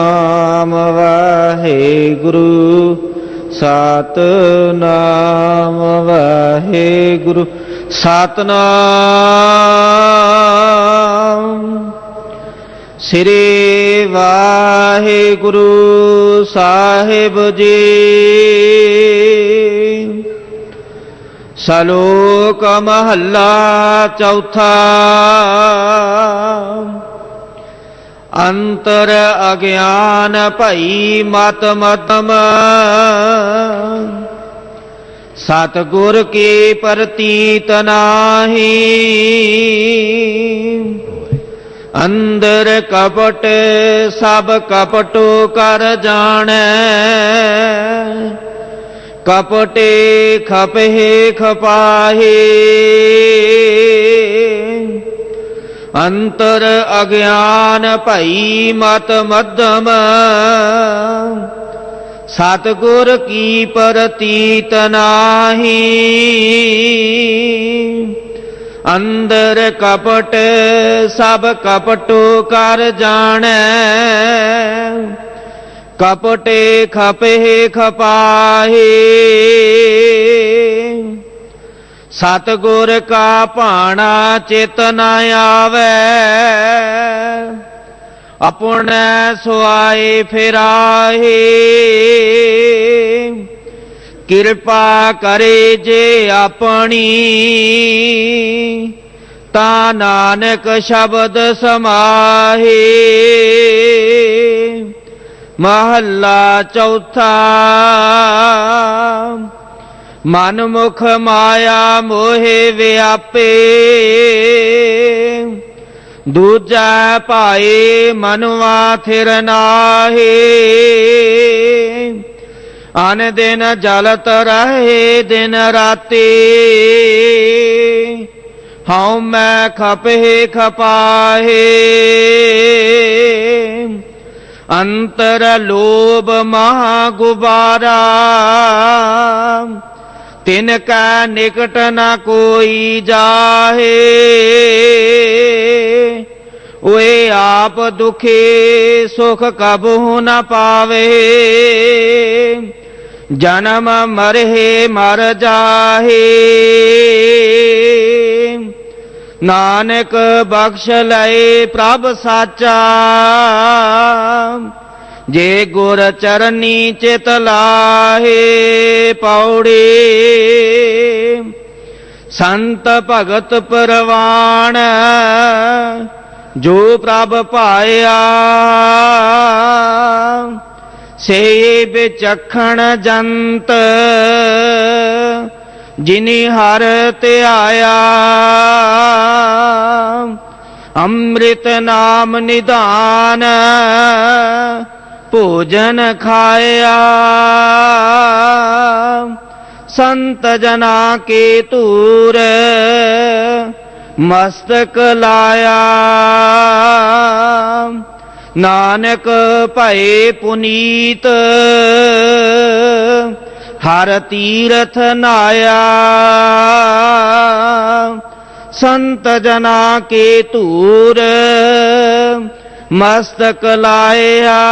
सतनाम वाहेगुरु सतनाम वाहेगुरु सतनाम। श्री वाहेगुरु साहिब जी। सलोक महला चौथा। अंतर अज्ञान भई मत मतम सतगुर की प्रतीत नाही। अंदर कपट सब कपटो कर जाने कपटे खपे खपाहे। अंतर अज्ञान भई मत मध्यम सतगुर की प्रतीत नाही। अंदर कपट सब कपटो कर जाने कपटे खपे खपाहे। सतगुर का भाना चित न आवे अपने सुआए फिराहे। कृपा करे जे अपनी ता नानक शब्द समाहे। महला चौथा। मन मुख माया मोहे व्यापे दूजा पाए मनवा थिर नाहे। अन दिन जलत रहे दिन राते हाँ मैं खपे खपाहे। अंतर लोभ महा गुबारा तिनका निकट न कोई जाहे। वे आप दुखे सुख कबहु न पावे जन्म मरहे मर जाहे। नानक बख्श लए प्रभ साचा जे गुर चरनी चित लाहे। पौड़ी संत भगत परवान जो प्रभ पाया से विचक्षण जंत जिनि हर त्याया। अमृत नाम निदान भोजन खाया संत जना के तूर मस्तक लाया। नानक भये पुनीत हर तीरथ नाया। संत जना के तूर मस्तक लाया।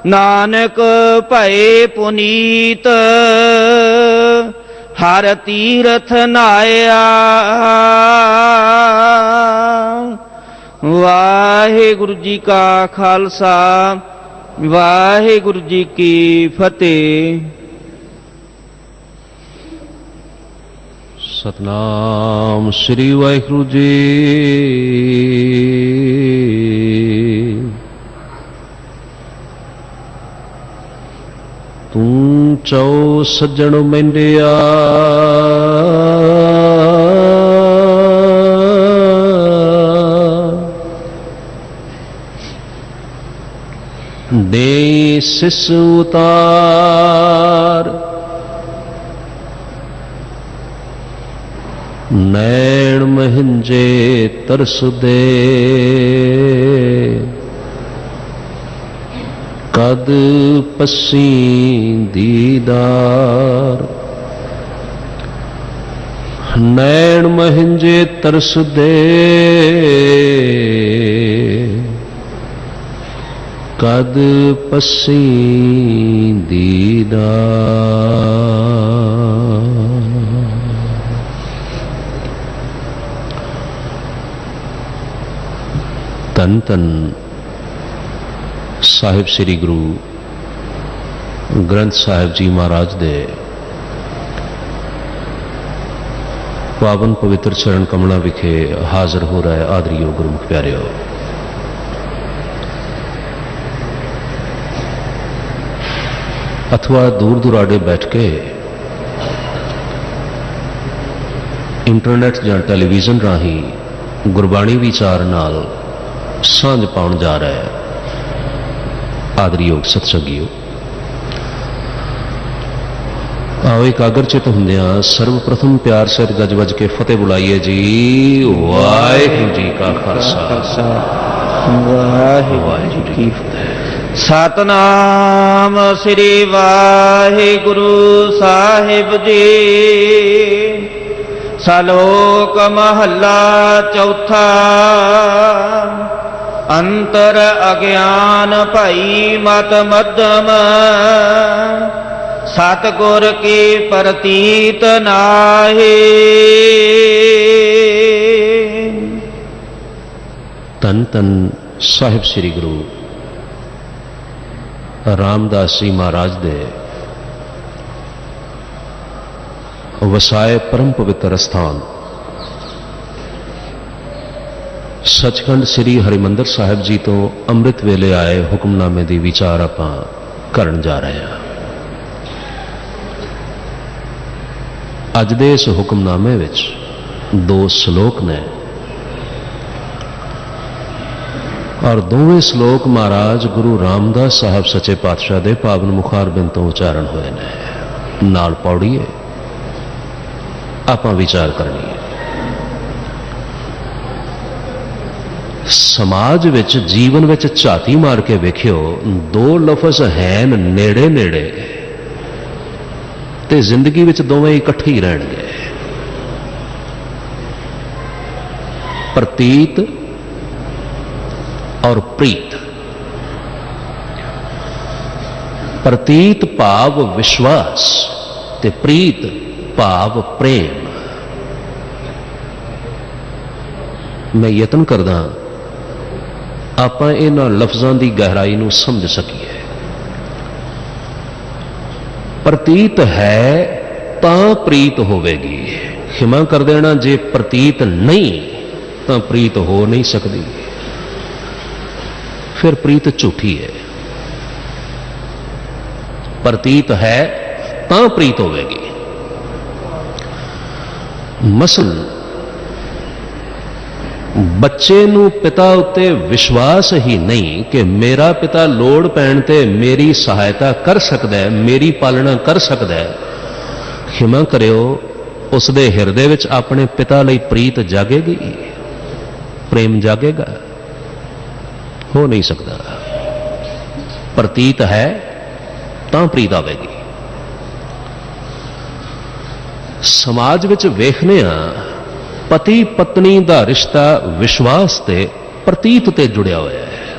नानक भये पुनीत हर तीरथ नाया। वाहेगुरु जी का खालसा वाहेगुरु जी की फतेह। सतनाम श्री वाहिगुरु जी। तू चौ सज्जण मेंडिया दे सिस उतार नैण महिंजे तरस दे कद पसी दीदार। नैण महिंजे तरस दे ਕਦ ਪਸੀ ਦੀਦਾ। ਧੰਨ ਧੰਨ ਸਾਹਿਬ ਸ੍ਰੀ ਗੁਰੂ ਗ੍ਰੰਥ ਸਾਹਿਬ ਜੀ ਮਹਾਰਾਜ ਦੇ ਪਾਵਨ ਪਵਿੱਤਰ ਚਰਨ ਕਮਲਾਂ ਵਿਖੇ ਹਾਜ਼ਰ ਹੋ ਰਹੇ ਆਦਰਯੋਗ ਗੁਰਮੁਖ ਪਿਆਰਿਓ, ਅਥਵਾ ਦੂਰ ਦੁਰਾਡੇ ਬੈਠ ਕੇ ਇੰਟਰਨੈਟ ਜਾਂ ਟੈਲੀਵਿਜ਼ਨ ਰਾਹੀਂ ਗੁਰਬਾਣੀ ਵਿਚਾਰ ਨਾਲ ਸਾਂਝ ਪਾਉਣ ਜਾ ਰਿਹਾ ਹੈ ਆਦਰਯੋਗ ਸਤਸੰਗੀਓ। ਆਓ ਇਕਾਗਰਚਿਤ ਹੁੰਦਿਆਂ ਸਰਵ ਪ੍ਰਥਮ ਪਿਆਰ ਸਹਿਤ ਗੱਜ ਵੱਜ ਕੇ ਫਤਿਹ ਬੁਲਾਈਏ ਜੀ। ਵਾਹਿਗੁਰੂ ਜੀ ਕਾ ਖਾਲਸਾ, ਵਾਹਿਗੁਰੂ ਜੀ ਕੀ ਫਤਿਹ। ਸਤਨਾਮ ਸ੍ਰੀ ਵਾਹਿਗੁਰੂ ਸਾਹਿਬ ਜੀ। ਸ਼ਲੋਕ ਮਹੱਲਾ ਚੌਥਾ। ਅੰਤਰ ਅਗਿਆਨ ਭਈ ਮਤ ਮੱਧਮ, ਸਤਿਗੁਰ ਕੀ ਪ੍ਰਤੀਤ ਨਾਹੀ। ਧੰਨ ਧੰਨ ਸਾਹਿਬ ਸ੍ਰੀ ਗੁਰੂ ਰਾਮਦਾਸ ਜੀ ਮਹਾਰਾਜ ਦੇ ਵਸਾਏ ਪਰਮ ਪਵਿੱਤਰ ਸਥਾਨ ਸੱਚਖੰਡ ਸ੍ਰੀ ਹਰਿਮੰਦਰ ਸਾਹਿਬ ਜੀ ਤੋਂ ਅੰਮ੍ਰਿਤ ਵੇਲੇ ਆਏ ਹੁਕਮਨਾਮੇ ਦੀ ਵਿਚਾਰ ਆਪਾਂ ਕਰਨ ਜਾ ਰਹੇ ਹਾਂ। ਅੱਜ ਦੇ ਇਸ ਹੁਕਮਨਾਮੇ ਵਿੱਚ 2 ਸ਼ਲੋਕ ਨੇ ਔਰ ਦੋਵੇਂ ਸ਼ਲੋਕ ਮਹਾਰਾਜ ਗੁਰੂ ਰਾਮਦਾਸ ਸਾਹਿਬ ਸੱਚੇ ਪਾਤਸ਼ਾਹ ਦੇ ਪਾਵਨ ਮੁਖਾਰਬਿੰਦ ਤੋਂ ਉਚਾਰਨ ਹੋਏ ਨੇ। ਨਾਲ ਪੌੜੀਏ ਆਪਾਂ ਵਿਚਾਰ ਕਰਨੀ ਹੈ। ਸਮਾਜ ਵਿੱਚ ਜੀਵਨ ਵਿੱਚ ਝਾਤੀ ਮਾਰ ਕੇ ਵੇਖਿਓ, 2 ਲਫ਼ਜ਼ ਹੈਨ ਨੇੜੇ ਨੇੜੇ ਤੇ ਜ਼ਿੰਦਗੀ ਵਿੱਚ ਦੋਵੇਂ ਇਕੱਠੇ ਹੀ ਰਹਿਣਗੇ। ਪ੍ਰਤੀਤ ਔਰ ਪ੍ਰੀਤ। ਪ੍ਰਤੀਤ ਭਾਵ ਵਿਸ਼ਵਾਸ ਤੇ ਪ੍ਰੀਤ ਭਾਵ ਪ੍ਰੇਮ। ਮੈਂ ਯਤਨ ਕਰਦਾ ਆਪਾਂ ਇਹਨਾਂ ਲਫ਼ਜ਼ਾਂ ਦੀ ਗਹਿਰਾਈ ਨੂੰ ਸਮਝ ਸਕੀਏ। ਪ੍ਰਤੀਤ ਹੈ ਤਾਂ ਪ੍ਰੀਤ ਹੋਵੇਗੀ। ਖਿਮਾ ਕਰ ਦੇਣਾ, ਜੇ ਪ੍ਰਤੀਤ ਨਹੀਂ ਤਾਂ ਪ੍ਰੀਤ ਹੋ ਨਹੀਂ ਸਕਦੀ। ਫਿਰ ਪ੍ਰੀਤ ਝੂਠੀ ਹੈ। ਪ੍ਰਤੀਤ ਹੈ ਤਾਂ ਪ੍ਰੀਤ ਹੋਵੇਗੀ। ਮਸਲ ਬੱਚੇ ਨੂੰ ਪਿਤਾ ਉੱਤੇ ਵਿਸ਼ਵਾਸ ਹੀ ਨਹੀਂ ਕਿ ਮੇਰਾ ਪਿਤਾ ਲੋੜ ਪੈਣ ਤੇ ਮੇਰੀ ਸਹਾਇਤਾ ਕਰ ਸਕਦਾ ਹੈ, ਮੇਰੀ ਪਾਲਣਾ ਕਰ ਸਕਦਾ ਹੈ। ਖਿਮਾ ਕਰਿਓ, ਉਸ ਦੇ ਹਿਰਦੇ ਵਿੱਚ ਆਪਣੇ ਪਿਤਾ ਲਈ ਪ੍ਰੀਤ ਜਾਗੇਗੀ, ਪ੍ਰੇਮ ਜਾਗੇਗਾ? ਹੋ ਨਹੀਂ ਸਕਦਾ। ਪ੍ਰਤੀਤ ਹੈ ਤਾਂ ਪ੍ਰੀਤ ਆਵੇਗੀ। ਸਮਾਜ ਵਿੱਚ ਵੇਖਨੇ ਆ, ਪਤੀ ਪਤਨੀ ਦਾ ਰਿਸ਼ਤਾ ਵਿਸ਼ਵਾਸ ਤੇ ਪ੍ਰਤੀਤ ਤੇ ਜੁੜਿਆ ਹੋਇਆ ਹੈ।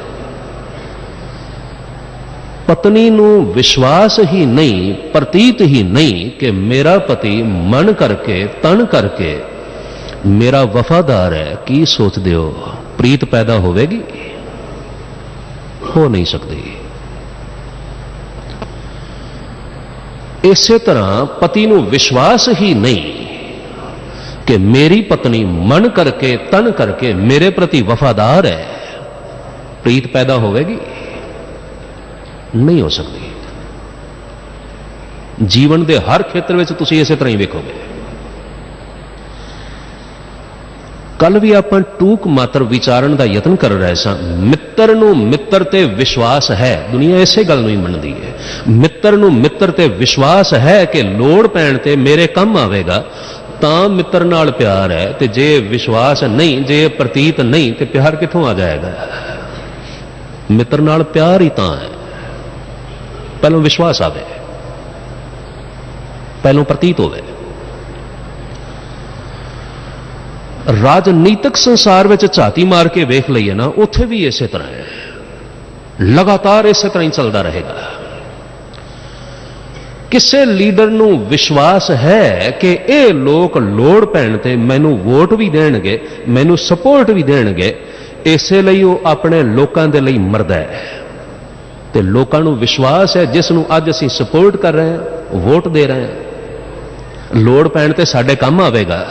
ਪਤਨੀ ਨੂੰ ਵਿਸ਼ਵਾਸ ਹੀ ਨਹੀਂ, ਪ੍ਰਤੀਤ ਹੀ ਨਹੀਂ ਕਿ ਮੇਰਾ ਪਤੀ ਮਨ ਕਰਕੇ ਤਨ ਕਰਕੇ ਮੇਰਾ ਵਫਾਦਾਰ ਹੈ। ਕੀ ਸੋਚਦੇ ਹੋ, ਪ੍ਰੀਤ ਪੈਦਾ ਹੋਵੇਗੀ? ਹੋ ਨਹੀਂ ਸਕਦੀ। ਇਸੇ ਤਰ੍ਹਾਂ ਪਤੀ ਨੂੰ ਵਿਸ਼ਵਾਸ ਹੀ ਨਹੀਂ ਕਿ ਮੇਰੀ ਪਤਨੀ ਮਨ ਕਰਕੇ ਤਨ ਕਰਕੇ ਮੇਰੇ ਪ੍ਰਤੀ ਵਫਾਦਾਰ ਹੈ, ਪ੍ਰੀਤ ਪੈਦਾ ਹੋਵੇਗੀ? ਨਹੀਂ ਹੋ ਸਕਦੀ। ਜੀਵਨ ਦੇ ਹਰ ਖੇਤਰ ਵਿੱਚ ਤੁਸੀਂ ਇਸੇ ਤਰ੍ਹਾਂ ਹੀ ਵੇਖੋਗੇ। ਕੱਲ ਵੀ ਆਪਾਂ ਟੂਕ ਮਾਤਰ ਵਿਚਾਰਨ ਦਾ ਯਤਨ ਕਰ ਰਹੇ ਸਾਂ। ਮਿੱਤਰ ਨੂੰ ਮਿੱਤਰ ਤੇ ਵਿਸ਼ਵਾਸ ਹੈ। ਦੁਨੀਆ ਇਸੇ ਗੱਲ ਨੂੰ ਹੀ ਮੰਨਦੀ ਹੈ। ਮਿੱਤਰ ਨੂੰ ਮਿੱਤਰ ਤੇ ਵਿਸ਼ਵਾਸ ਹੈ ਕਿ ਲੋੜ ਪੈਣ ਤੇ ਮੇਰੇ ਕੰਮ ਆਵੇਗਾ, ਤਾਂ ਮਿੱਤਰ ਨਾਲ ਪਿਆਰ ਹੈ। ਤੇ ਜੇ ਵਿਸ਼ਵਾਸ ਨਹੀਂ, ਜੇ ਪ੍ਰਤੀਤ ਨਹੀਂ, ਤੇ ਪਿਆਰ ਕਿੱਥੋਂ ਆ ਜਾਏਗਾ? ਮਿੱਤਰ ਨਾਲ ਪਿਆਰ ਹੀ ਤਾਂ ਹੈ, ਪਹਿਲਾਂ ਵਿਸ਼ਵਾਸ ਆਵੇ, ਪਹਿਲਾਂ ਪ੍ਰਤੀਤ ਹੋਵੇ। ਰਾਜਨੀਤਿਕ ਸੰਸਾਰ ਵਿੱਚ ਝਾਤੀ ਮਾਰ ਕੇ ਵੇਖ ਲਈਏ ਨਾ, ਉੱਥੇ ਵੀ ਇਸੇ ਤਰ੍ਹਾਂ ਹੈ। लगातार इस तरह ही चलता रहेगा। किसी लीडर नूं विश्वास है कि ये लोग लोड़ पैण ते मैनू वोट भी देणगे, मैनू सपोर्ट भी देणगे, इसे लिए वो अपने लोगों के लिए मरदा है। तो लोगों को विश्वास है जिस नूं अज असीं सपोर्ट कर रहे हैं, वोट दे रहे हैं, लोड़ पैण ते साडे काम आवेगा,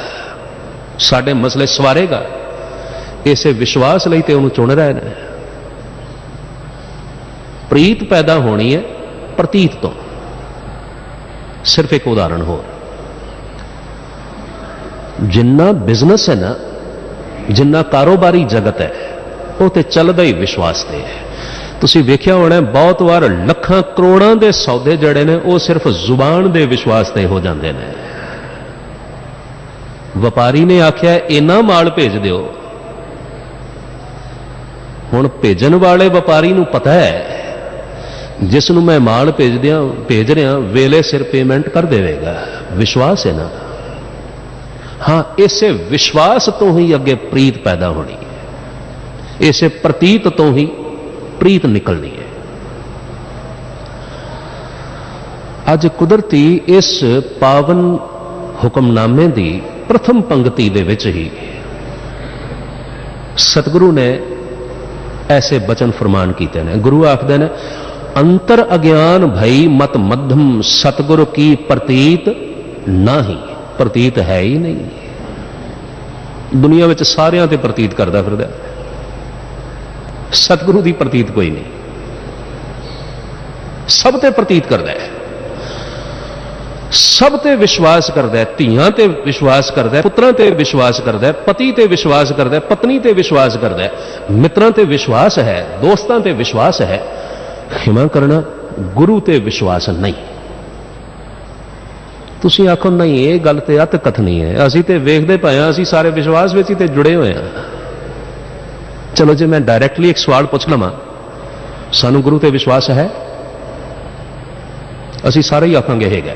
साडे मसले सवारेगा, इसे विश्वास लई ते उहनूं चुन रहे हैं। प्रीत पैदा होनी है प्रतीत तो। सिर्फ एक उदाहरण हो, जिन्ना बिजनेस है ना, जिन्ना कारोबारी जगत है, वो तो चलदा ही विश्वास ते है। तुसीं वेख्या होना बहुत बार लखां करोड़ां दे सौदे जड़े ने वो सिर्फ जुबान दे विश्वास ते हो जाते हैं। व्यापारी ने आख्या इन्ना माल भेज दिओ, हुण भेजण वाले व्यापारी नूं पता है जिसनों मैं माल भेज रहा वेले सिर पेमेंट कर देगा, विश्वास है ना। हां, इसे विश्वास तो ही अगे प्रीत पैदा होनी है, इसे प्रतीत तो ही प्रीत निकलनी है। अज कुदरती इस पावन हुक्मनामे की प्रथम पंक्ति दे विच ही सतगुरु ने ऐसे बचन फरमान किए हैं। गुरु आखदे ने अंतर अज्ञान भई मत मध्यम सतगुरु की प्रतीत नाही। प्रतीत है ही नहीं, दुनिया में सारियां ते प्रतीत करता फिरदा, सतगुरु की प्रतीत कोई नहीं, सब ते प्रतीत करता है, सब ते विश्वास करता है, धीआं ते विश्वास करता है, पुत्रां ते विश्वास करता है, पति ते विश्वास करता है, पत्नी ते विश्वास करता है, मित्रां ते विश्वास है, दोस्तां ते विश्वास है। क्षमा करना, गुरु ते विश्वास नहीं। तुसीं आखो नहीं ये गल ते अत कथनी है, असीं ते वेखदे पए हां, असीं सारे विश्वास विच ही ते जुड़े हुए हैं। चलो जी मैं डायरैक्टली एक सवाल पुछ लवां, सानू गुरु ते विश्वास है? असीं सारे ही आखांगे हैगा,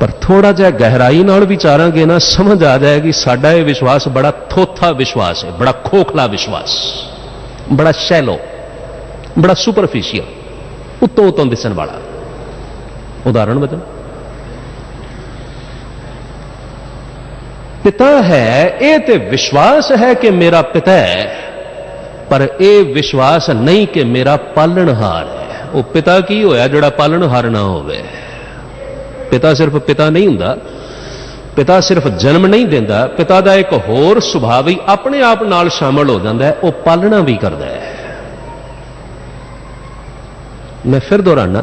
पर थोड़ा जिहा गहराई नाल विचारांगे ना, समझ आ जाएगी साडा ये विश्वास बड़ा थोथा विश्वास है, बड़ा खोखला विश्वास, बड़ा शैलो, बड़ा सुपरफिशियल, उत्तों उत्तों दिसण वाला। उदाहरण बदल, पिता है, ये तो विश्वास है कि मेरा पिता है, पर यह विश्वास नहीं कि मेरा पालनहार है। वो पिता की होया जिहड़ा पालनहार ना होवे। पिता सिर्फ पिता नहीं हुंदा, पिता सिर्फ जन्म नहीं देंदा, पिता का एक होर सुभाव ही अपने आप नाल शामिल हो जाता है, वह पालना भी करता है। मैं फिर दोहराना,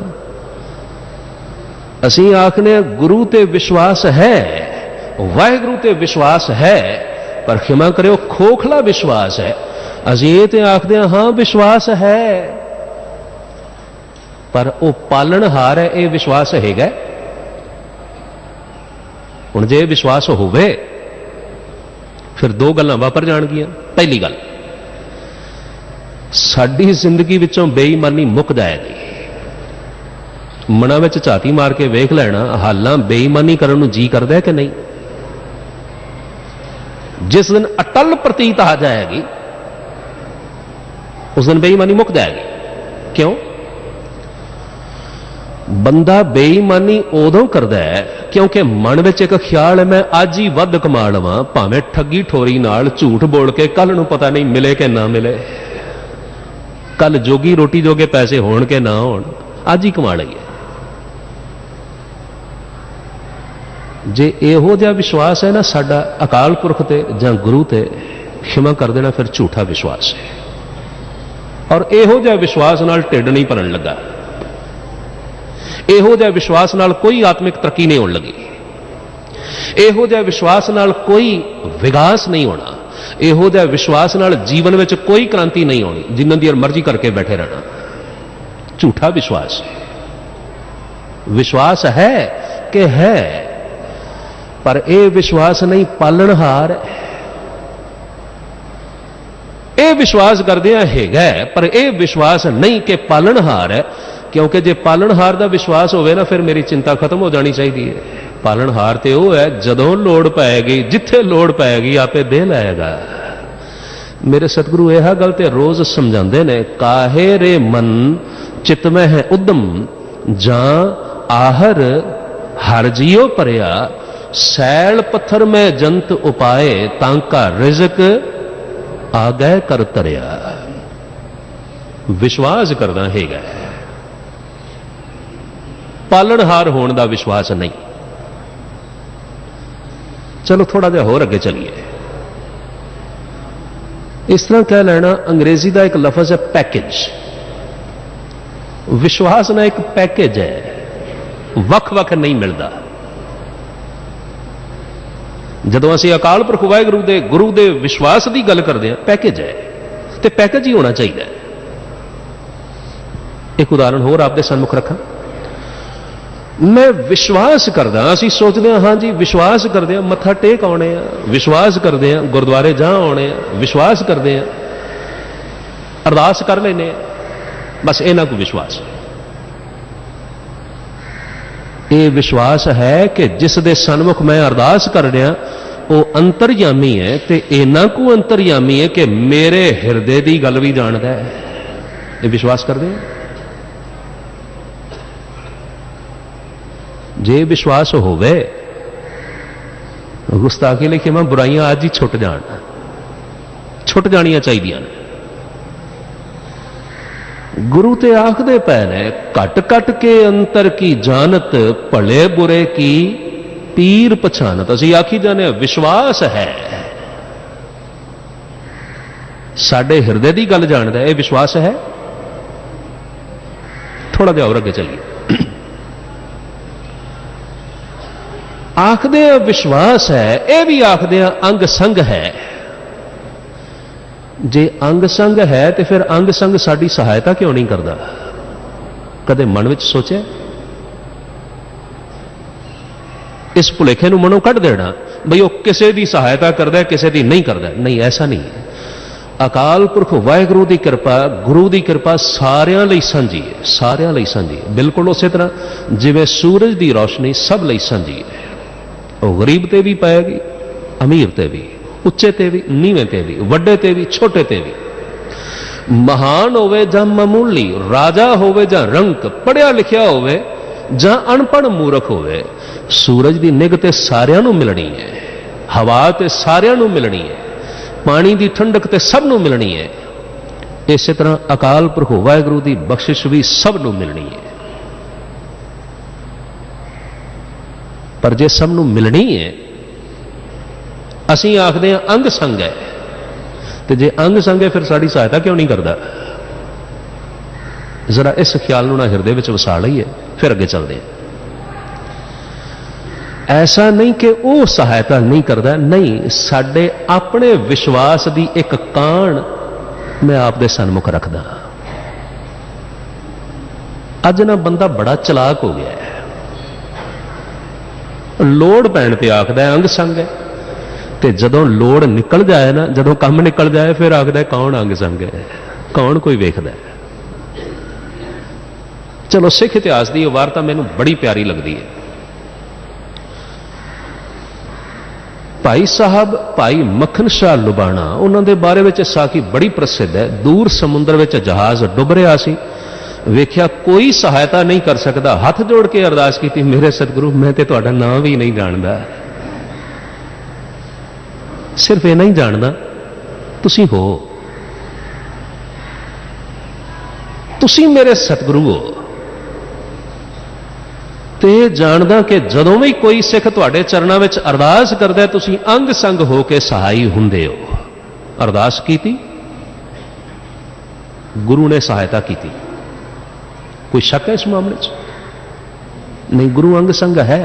असीं आखने गुरु ते विश्वास है, वाहिगुरु ते विश्वास है, पर क्षमा करो खोखला विश्वास है। असीं ये ते आखदे हां विश्वास है, पर वह पालनहार है, यह विश्वास हैगा। हुण जे विश्वास होवे फिर दो गल्लां वापर जाणगियां। पहली गल, साडी जिंदगी विचों बेईमानी मुक जाएगी। मना में झाती मार के वेख लेना, हालां बेईमानी करन नूं जी करदा है कि नहीं। जिस दिन अटल प्रतीत आ जाएगी उस दिन बेईमानी मुक जाएगी। क्यों? बंदा बेईमानी उदों करता है क्योंकि मन में एक ख्याल है मैं अज ही वध कमा लवां, भावें ठगी ठोरी नाल झूठ बोल के, कल नूं पता नहीं मिले कि ना मिले, कल जोगी रोटी जोगे पैसे होण के ना होण, अज ही कमा लईए। जे इहो जिहा विश्वास है ना साडा अकाल पुरख ते जां गुरु ते, क्षमा कर देना फिर झूठा विश्वास है। और इहो जिहा विश्वास नाल ढिड नहीं भरन लगा, इहो जिहा विश्वास नाल कोई आत्मिक तरक्की नहीं होने लगी, इहो जिहा विश्वास नाल कोई विकास नहीं होना, इहो जिहा विश्वास नाल जीवन में कोई क्रांति नहीं होनी, जिन्हां दी मर्जी करके बैठे रहना। झूठा विश्वास है। विश्वास है कि है, पर यह विश्वास नहीं पालनहार है। यह विश्वास करदे हैगा, पर यह विश्वास नहीं कि पालनहार है। क्योंकि जे पालनहार का विश्वास होवे ना, फिर मेरी चिंता खत्म हो जानी चाहिए। पालनहार तो वह है जदों लोड़ पैगी, जिथे लोड़ पैगी आपे दे लाएगा, मेरे सतगुरु यह गल ते रोज समझाते ने, काहे रे मन चित में है उद्यम, जां आहर हर जियो परया, सैल पत्थर में जंत उपाए, तांका रिजक आ गए कर तरया। विश्वास करना हैगा, पालनहार होने का विश्वास नहीं। चलो थोड़ा जिहा होर अगे चलिए। इस तरह कह लेना, अंग्रेजी का एक लफज है पैकेज। विश्वास ना एक पैकेज है, वख वख नहीं मिलता। जदों असीं अकाल पुरख वाहिगुरू दे गुरु दे विश्वास की गल करते हैं, पैकेज है तो पैकेज ही होना चाहिए। एक उदाहरण होर आपके सन्मुख रखा। मैं विश्वास करदा, असीं सोचते हैं हाँ जी विश्वास करते हैं, मत्था टेक आने, विश्वास करते हैं गुरुद्वारे जा आने, विश्वास करते हैं अरदास कर लेने, बस इन्हां को विश्वास। ये विश्वास है कि जिस दे सन्मुख मैं अरदास कर रहा वो अंतरयामी है, तो इन्हां को अंतरयामी है कि मेरे हिरदे की गल भी जानता है। ये विश्वास करते हैं। जे विश्वास होवे, गुस्ताखी लिखी मैं बुराइयां आज ही छुट जान, छुट जानियां चाहिए। गुरु ते आखदे पै ने, कट कट के अंतर की जानत, भले बुरे की पीर पछानत। असीं आखी जाने विश्वास है, साडे हिरदे की गल जानदा है, विश्वास है। थोड़ा जिहा और अगे चलिए। आखदे विश्वास है, यह भी आखदे अंग संग है। जे अंग संग है तो फिर अंग संग साडी सहायता क्यों नहीं करता? कदे मन विच सोचे? इस भुलेखे नूं मनों कढ देना बई वो किसी की सहायता करता है, किसी की नहीं करता। नहीं, ऐसा नहीं है। अकाल पुरख वाहिगुरू की कृपा, गुरु की कृपा सारियां लई सांझी है, सारियां लई सांझी है। बिल्कुल उस तरह जिवें सूरज की रोशनी सब लई सांझी है। वो गरीब ते भी पाएगी, अमीर ते भी, उच्चे ते भी, नीवें ते भी, वड्डे ते भी, छोटे ते भी, महान होवे जां मामूली, राजा होवे जां रंक, पढ़िया लिखिया होवे जां अनपढ़ मूर्ख होवे, सूरज की निग ते सारियां नूं मिलनी है, हवा ते सारियां नूं मिलनी है, पानी की ठंडक ते सब नूं मिलनी है। इस तरह अकाल पुरख वाहिगुरू की बख्शिश भी सब नूं मिलनी है। पर जे सब नूं मिलनी है, असीं आखदे हां अंग संग है, तो जे अंग संग है फिर साड़ी सहायता क्यों नहीं करता? जरा इस ख्याल नूं ना हिरदे विच वसा लईए, फिर अगे चलते हैं। ऐसा नहीं कि वह सहायता नहीं करता, नहीं, साडे अपने विश्वास की एक कान मैं आपके सन्मुख रखदा। अज ना बंदा बड़ा चलाक हो गया है, लोड़ पैण ते आखदा अंग संग है, ते जदों लोड़ निकल जाए ना, जदों काम निकल जाए फिर आखदा कौन अंग संग है, कौन कोई वेखदा है। चलो सिख इतिहास की वार्ता मैनूं बड़ी प्यारी लगती है। भाई साहब भाई मक्खन शाह लुबाणा, उन्होंने बारे में साखी बड़ी प्रसिद्ध है। दूर समुद्र में जहाज डुब रहा सी, वेख्या कोई सहायता नहीं कर सकता, हाथ जोड़ के अरदास की, मेरे सतगुरु मैं तो तुहाडा नाम भी नहीं जानता, सिर्फ ये नहीं जानता तुसी हो, तुसी मेरे सतगुरु हो। तो यह जानदा कि जदों भी कोई सिख तुहाडे चरणों में अरदास करदा है, तुसी अंग संग हो के सहाई हुंदे हो। अरदास कीती, गुरु ने सहायता की। कोई शक है इस मामले च? नहीं, गुरु अंग संग है।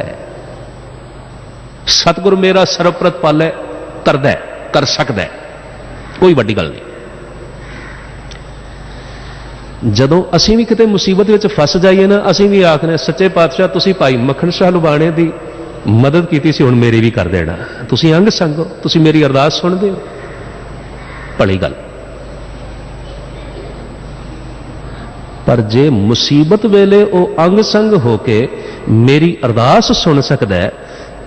सतगुरु मेरा सर्वप्रत पालै, करदा कर सकदा, कोई वड्डी गल नहीं। जदों असीं भी किते मुसीबत विच फस जाइए ना, असीं भी आखने सच्चे पातशाह तुसीं भाई मक्खन शाह लुबाणे दी मदद कीती सी, हुण मेरी भी कर देना। तुसीं अंग संग हो, तुसीं मेरी अरदास सुणदे हो, भली गल। पर जे मुसीबत वेले वो अंग संग होके मेरी अरदास सुन सकदा है,